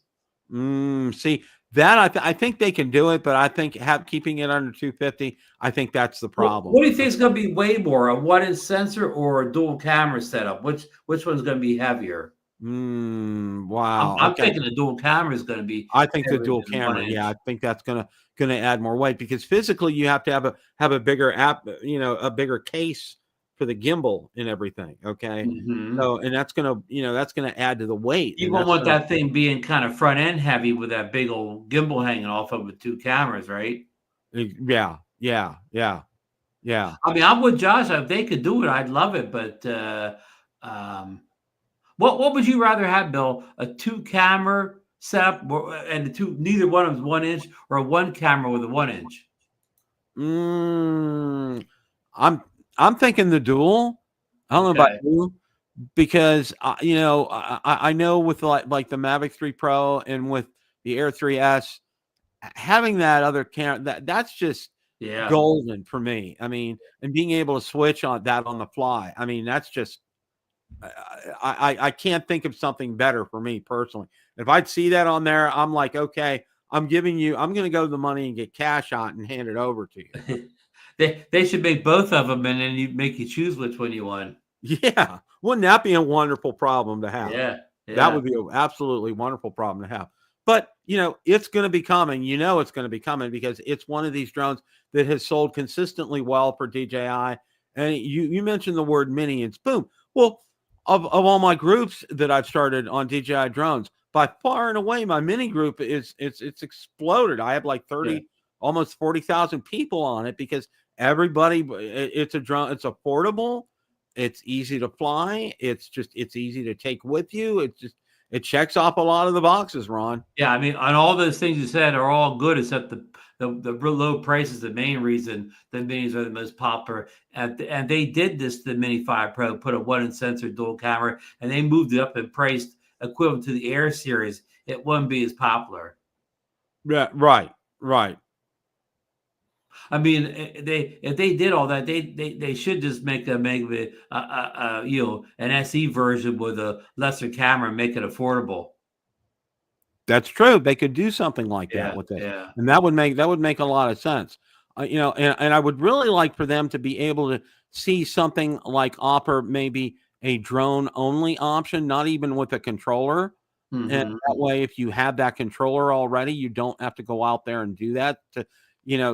See, That I think they can do it, but I think keeping it under 250, I think that's the problem. What do you think is going to be way more, a 1-inch sensor or a dual camera setup? Which one's going to be heavier? Wow. I'm Okay. thinking the dual camera is going to be. I think the dual camera. Yeah, I think that's gonna add more weight because physically you have to have a bigger a bigger case for the gimbal and everything. Okay. Mm-hmm. So, and that's gonna add to the weight. You won't want that thing being kind of front end heavy with that big old gimbal hanging off of it with 2 cameras, right? Yeah. I mean, I'm with Josh. If they could do it, I'd love it. But what would you rather have, Bill? A 2 camera setup, and neither one of them is 1 inch, or a 1 camera with a 1 inch? I'm thinking the dual. I don't know about you, because I know with like the Mavic 3 Pro and with the Air 3S, having that other camera, that's just golden for me. I mean, and being able to switch on that on the fly. I mean, that's just I can't think of something better for me personally. If I'd see that on there, I'm like, okay, I'm going to go to the money and get cash out and hand it over to you. They should make both of them, and then make you choose which one you want. Yeah. Wouldn't that be a wonderful problem to have? Yeah. That would be an absolutely wonderful problem to have. But, it's going to be coming. It's going to be coming because it's one of these drones that has sold consistently well for DJI. And you mentioned the word mini, and boom. Well, of all my groups that I've started on DJI drones, by far and away, my mini group it's exploded. I have like 30, almost 40,000 people on it because everybody, it's a drone. It's affordable. It's easy to fly. It's easy to take with you. It checks off a lot of the boxes, Ron. Yeah, I mean, on all those things you said are all good, except the real low price is the main reason the minis are the most popular. And they did this to the Mini 5 Pro, put a 1-inch sensor, dual camera, and they moved it up in price equivalent to the Air series. It wouldn't be as popular. Yeah, right. I mean, if they did all that, they should just make an SE version with a lesser camera and make it affordable. That's true. They could do something like that with it, and that would make a lot of sense. And I would really like for them to be able to see something like offer maybe a drone only option, not even with a controller. Mm-hmm. And that way, if you have that controller already, you don't have to go out there and do that to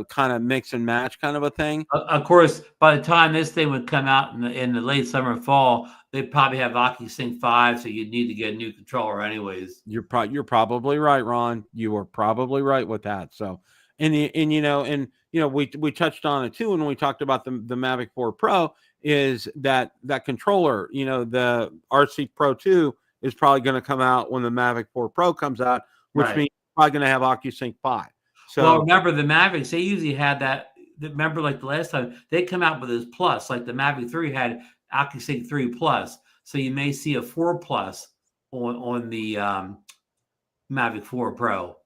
kind of mix and match kind of a thing. Of course, by the time this thing would come out in the late summer, fall, they'd probably have OcuSync 5, so you'd need to get a new controller anyways. You're probably right, Ron. You are probably right with that. So, we touched on it too when we talked about the Mavic 4 Pro, is that controller, the RC Pro 2 is probably going to come out when the Mavic 4 Pro comes out, which means probably going to have OcuSync 5. So, well, remember the Mavics, they usually had that. Remember, like the last time, they come out with this plus, like the Mavic 3 had OcuSync 3 Plus. So you may see a 4 Plus on the Mavic 4 Pro.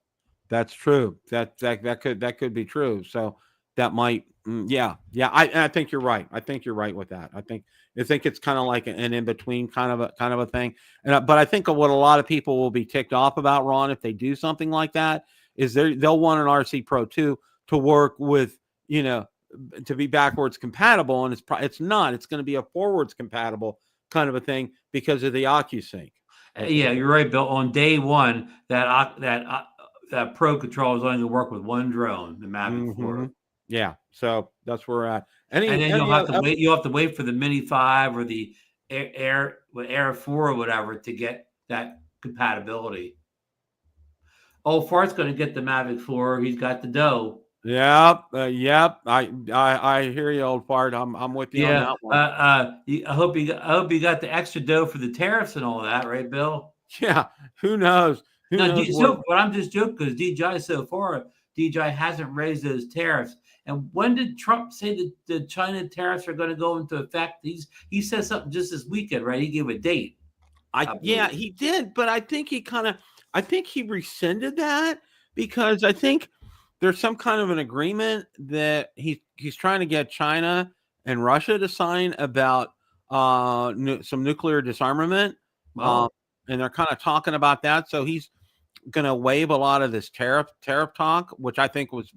That's true. That could be true. So that might, I think you're right. I think you're right with that. I think it's kind of like an in between kind of a thing. But I think what a lot of people will be ticked off about, Ron, if they do something like that, is they'll want an RC Pro 2 to work with, to be backwards compatible, and it's not. It's going to be a forwards compatible kind of a thing because of the OcuSync. Yeah, you're right, Bill. On day one, that Pro controller is only going to work with one drone, the Mavic 4. Yeah, so that's where we're at. And then you'll have to wait. You'll have to wait for the Mini 5 or the Air 4 or whatever to get that compatibility. Old Fart's going to get the Mavic 4. He's got the dough. Yep. I hear you, Old Fart. I'm with you on that one. I hope you got the extra dough for the tariffs and all that, right, Bill? Yeah. Who knows? But I'm just joking because DJI so far, DJI hasn't raised those tariffs. And when did Trump say that the China tariffs are going to go into effect? He said something just this weekend, right? He gave a date. He did, but I think he rescinded that because I think there's some kind of an agreement that he's trying to get China and Russia to sign about some nuclear disarmament. Wow. And they're kind of talking about that. So he's gonna waive a lot of this tariff talk, which I think was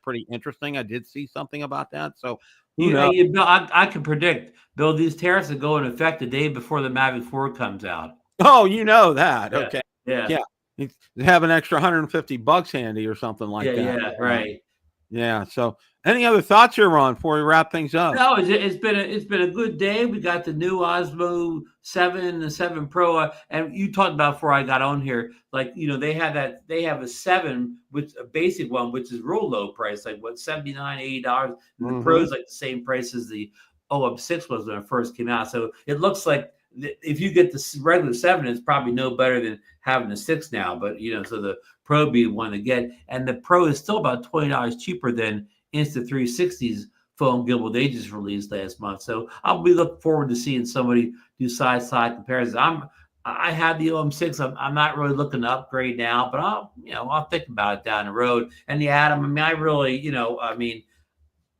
pretty interesting. I did see something about that. So who knows? Bill, I can predict, Bill, these tariffs will go into effect the day before the Mavic 4 comes out. Oh, you know that. Yeah, Okay. yeah. Yeah. Have an extra $150 handy or something like that. Yeah, right. Yeah. So any other thoughts here, Ron, before we wrap things up? No, it's been a good day. We got the new Osmo 7, the 7 Pro, and you talked about before I got on here, like, they have a 7, which a basic one, which is real low price, like what, $79, $80, and the Pro is like the same price as the OM6 was when it first came out. So it looks like if you get the regular 7, it's probably no better than having the 6 now. But so the Pro be one to get, and the Pro is still about $20 cheaper than Insta360's phone gimbal they just released last month. So I'll be looking forward to seeing somebody do side-to-side comparisons. I have the OM6. I'm not really looking to upgrade now, but I'll think about it down the road. And the Atom, I mean, I really,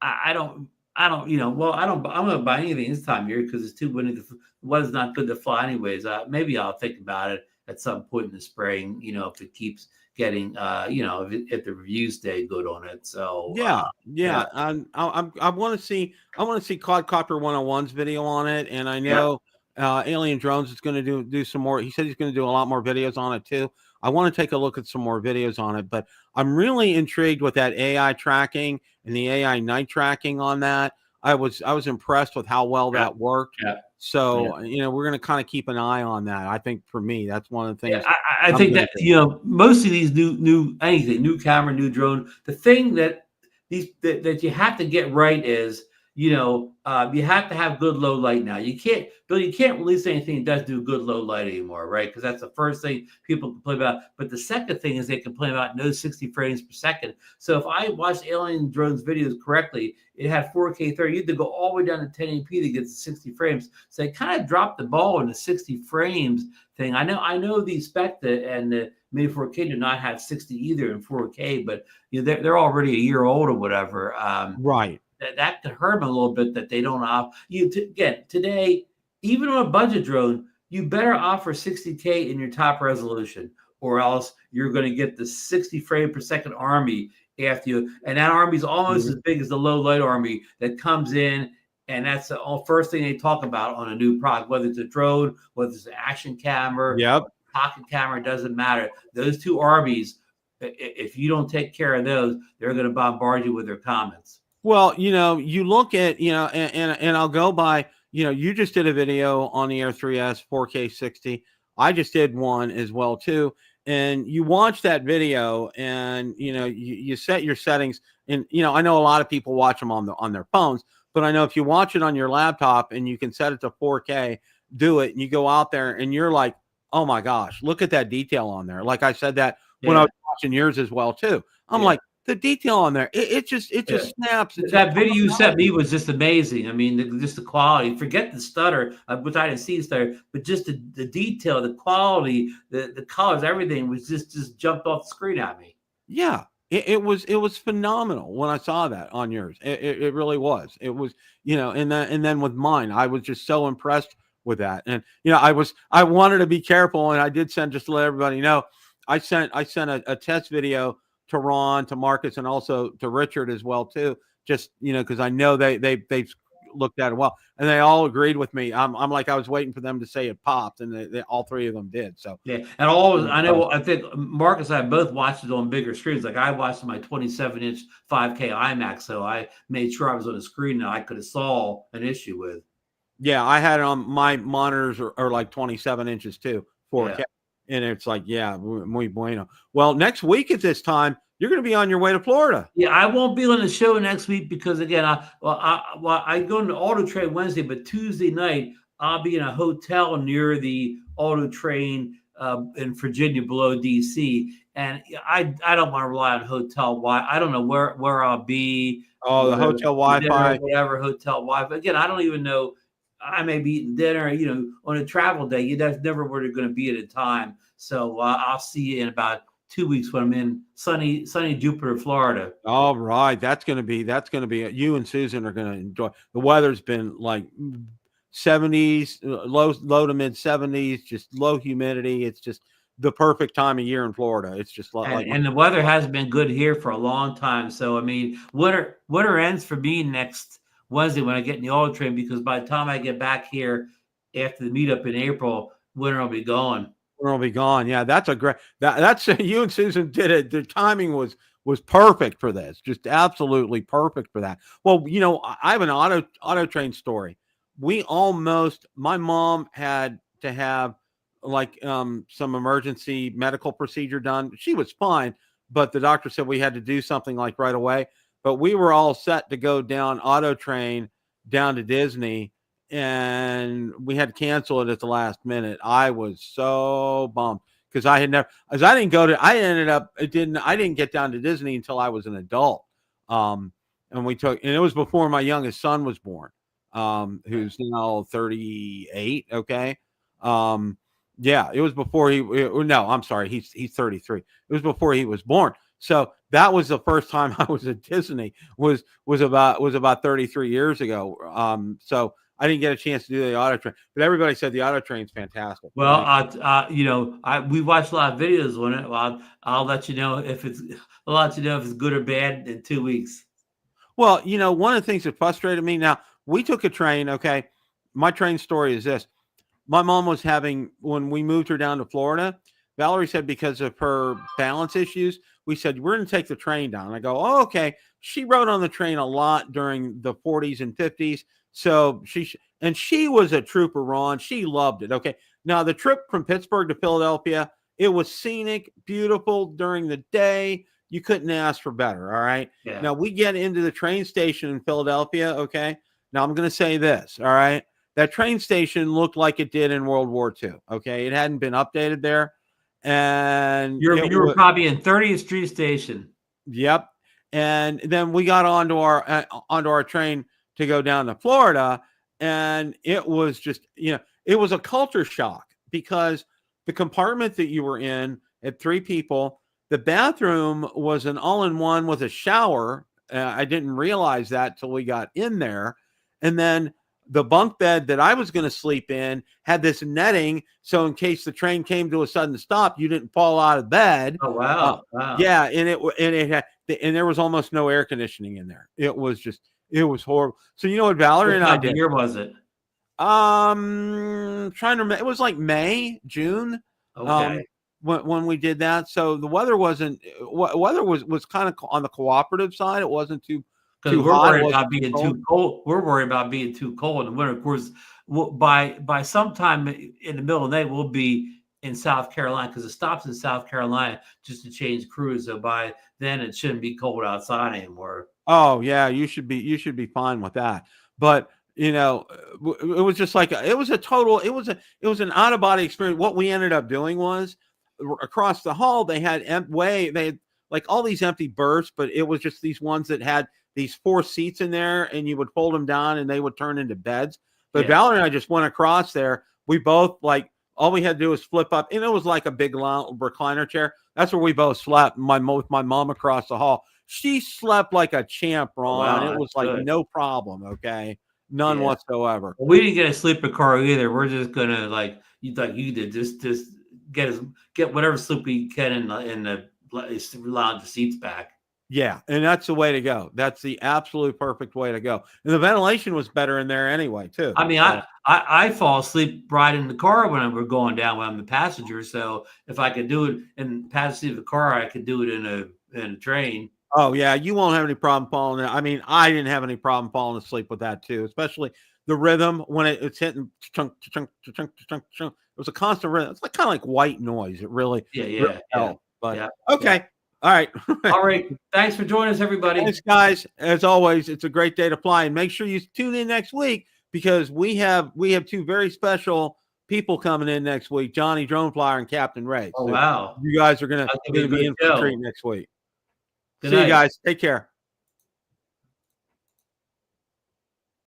I don't, I'm going to buy anything this time of year because it's too windy. The weather's not good to fly anyways. Maybe I'll think about it at some point in the spring, if it keeps getting, if the reviews stay good on it. So I want to see Quadcopter 101's video on it, and I know Alien Drones is going to do some more. He said he's going to do a lot more videos on it too. I want to take a look at some more videos on it, but I'm really intrigued with that AI tracking and the AI night tracking on that. I was impressed with how well that worked. Yeah. So, we're going to kind of keep an eye on that. I think for me, that's one of the things. Yeah, I think that, most of these new camera, new drone, the thing that you have to get right is, you have to have good low light now. You can't release anything that doesn't do good low light anymore, right? Because that's the first thing people complain about. But the second thing is they complain about no 60 frames per second. So if I watched Alien Drones videos correctly, it had 4K 30. You had to go all the way down to 1080p to get to 60 frames. So they kind of dropped the ball in the 60 frames thing. I know the Spectre and the Mini 4K do not have 60 either in 4K, but they're already a year old or whatever. Right. That could hurt them a little bit that they don't offer. Again, today, even on a budget drone, you better offer 60K in your top resolution, or else you're going to get the 60 frame per second army after you. And that army is almost as big as the low light army that comes in. And that's the first thing they talk about on a new product, whether it's a drone, whether it's an action camera, pocket camera, doesn't matter. Those two armies, if you don't take care of those, they're going to bombard you with their comments. Well, you look at, and I'll go by, you just did a video on the Air 3S 4K 60. I just did one as well too. And you watch that video and, you set your settings, and, I know a lot of people watch them on their phones, but I know if you watch it on your laptop and you can set it to 4K, do it, and you go out there and you're like, oh my gosh, look at that detail on there. Like I said that when I was watching yours as well too. I'm like, the detail on there, it just snaps. That video you sent me was just amazing. I mean, just the quality. Forget the stutter, which I didn't see the stutter, but just the detail, the quality, the colors, everything was just jumped off the screen at me. Yeah, it was phenomenal when I saw that on yours. It really was. It was, and then with mine, I was just so impressed with that. And I wanted to be careful, and I did send, just to let everybody know, I sent a test video to Ron, to Marcus, and also to Richard as well too. Just because I know they've looked at it well, and they all agreed with me. I'm like, I was waiting for them to say it popped, and they all three of them did. So and I think Marcus and I both watched it on bigger screens. Like I watched my 27-inch 5K IMAX, so I made sure I was on a screen that I could have saw an issue with. Yeah, I had it on my monitors are like 27 inches too, 4K. Yeah. And it's like, muy bueno. Well, next week at this time, you're going to be on your way to Florida. Yeah, I won't be on the show next week because, again, I go into Auto Train Wednesday, but Tuesday night I'll be in a hotel near the Auto Train in Virginia, below DC, and I don't want to rely on hotel Wi. I don't know where I'll be. Oh, the hotel Wi-Fi, whatever hotel Wi-Fi. Again, I don't even know. I may be eating dinner, on a travel day. You never where you're going to be at a time. So I'll see you in about 2 weeks when I'm in sunny Jupiter, Florida. All right, that's going to be you and Susan are going to enjoy. The weather's been like 70s, low to mid 70s, just low humidity. It's just the perfect time of year in Florida. It's just like and the weather hasn't been good here for a long time. So I mean, winter ends for me next Wednesday when I get in the auto train, because by the time I get back here after the meetup in April, winter will be gone. Winter will be gone. Yeah, that's a great. That's you and Susan did it. The timing was perfect for this. Just absolutely perfect for that. Well, you know, I have an auto train story. My mom had to have like some emergency medical procedure done. She was fine, but the doctor said we had to do something like right away. But we were all set to go down auto train down to Disney, and we had to cancel it at the last minute. I was so bummed because I didn't get down to Disney until I was an adult. And it was before my youngest son was born, who's now 38. Okay. Yeah, it was before I'm sorry. He's 33. It was before he was born. So that was the first time I was at Disney was about 33 years ago. So I didn't get a chance to do the auto train, but everybody said the auto train's fantastic. Well, we watched a lot of videos on it. Well, I'll let you know if it's good or bad in 2 weeks. Well, you know, one of the things that frustrated me. Now we took a train. Okay, my train story is this: my mom was when we moved her down to Florida. Valerie said because of her balance issues, we said, we're going to take the train down. And I go, oh, okay. She rode on the train a lot during the 40s and 50s. So she was a trooper, Ron. She loved it. Okay. Now the trip from Pittsburgh to Philadelphia, it was scenic, beautiful during the day. You couldn't ask for better. All right. Yeah. Now we get into the train station in Philadelphia. Okay. Now I'm going to say this. All right. That train station looked like it did in World War II. Okay. It hadn't been updated there. And you were probably in 30th Street Station. Yep. And then we got onto our train to go down to Florida, and it was just, it was a culture shock because the compartment that you were in had 3 people. The bathroom was an all-in-one with a shower. I didn't realize that till we got in there. And then the bunk bed that I was going to sleep in had this netting, so in case the train came to a sudden stop, you didn't fall out of bed. Oh wow! Wow. Yeah, and there was almost no air conditioning in there. It was horrible. So you know what Valerie and I did? What year was it? Trying to remember. It was like May, June. Okay. When we did that, so the weather was kind of on the cooperative side. It wasn't too. Because we're worried about being too cold. We're worried about being too cold in the winter. Of course, by sometime in the middle of the night, we'll be in South Carolina because it stops in South Carolina just to change crews. So by then, it shouldn't be cold outside anymore. Oh yeah, you should be fine with that. But it was just like it was an out of body experience. What we ended up doing was across the hall they had like all these empty berths, but it was just these ones that had these 4 seats in there, and you would fold them down and they would turn into beds. But Valerie and I just went across there. We both all we had to do was flip up, and it was like a big recliner chair. That's where we both slept. With my mom across the hall. She slept like a champ, Ron. Wow, it was like good. No problem. Okay. None whatsoever. We didn't get a sleeper car either. We're just going to you did just get whatever sleep we can in the lounge seats back. Yeah, and that's the way to go. That's the absolute perfect way to go. And the ventilation was better in there anyway, too. I mean, I fall asleep right in the car when we're going down when I'm the passenger. So if I could do it in the passenger seat of the car, I could do it in a train. Oh yeah, you won't have any problem falling. I mean, I didn't have any problem falling asleep with that too, especially the rhythm when it's hitting chunk, chunk, chunk, chunk, chunk. It was a constant rhythm. It's kind of like white noise. It really really helped. But okay. Yeah. All right. All right. Thanks for joining us, everybody. Thanks, guys. As always, it's a great day to fly. And make sure you tune in next week because we have 2 very special people coming in next week, Johnny Drone Flyer and Captain Ray. Oh, wow. You guys are going to be in for a treat next week. See you guys. Take care.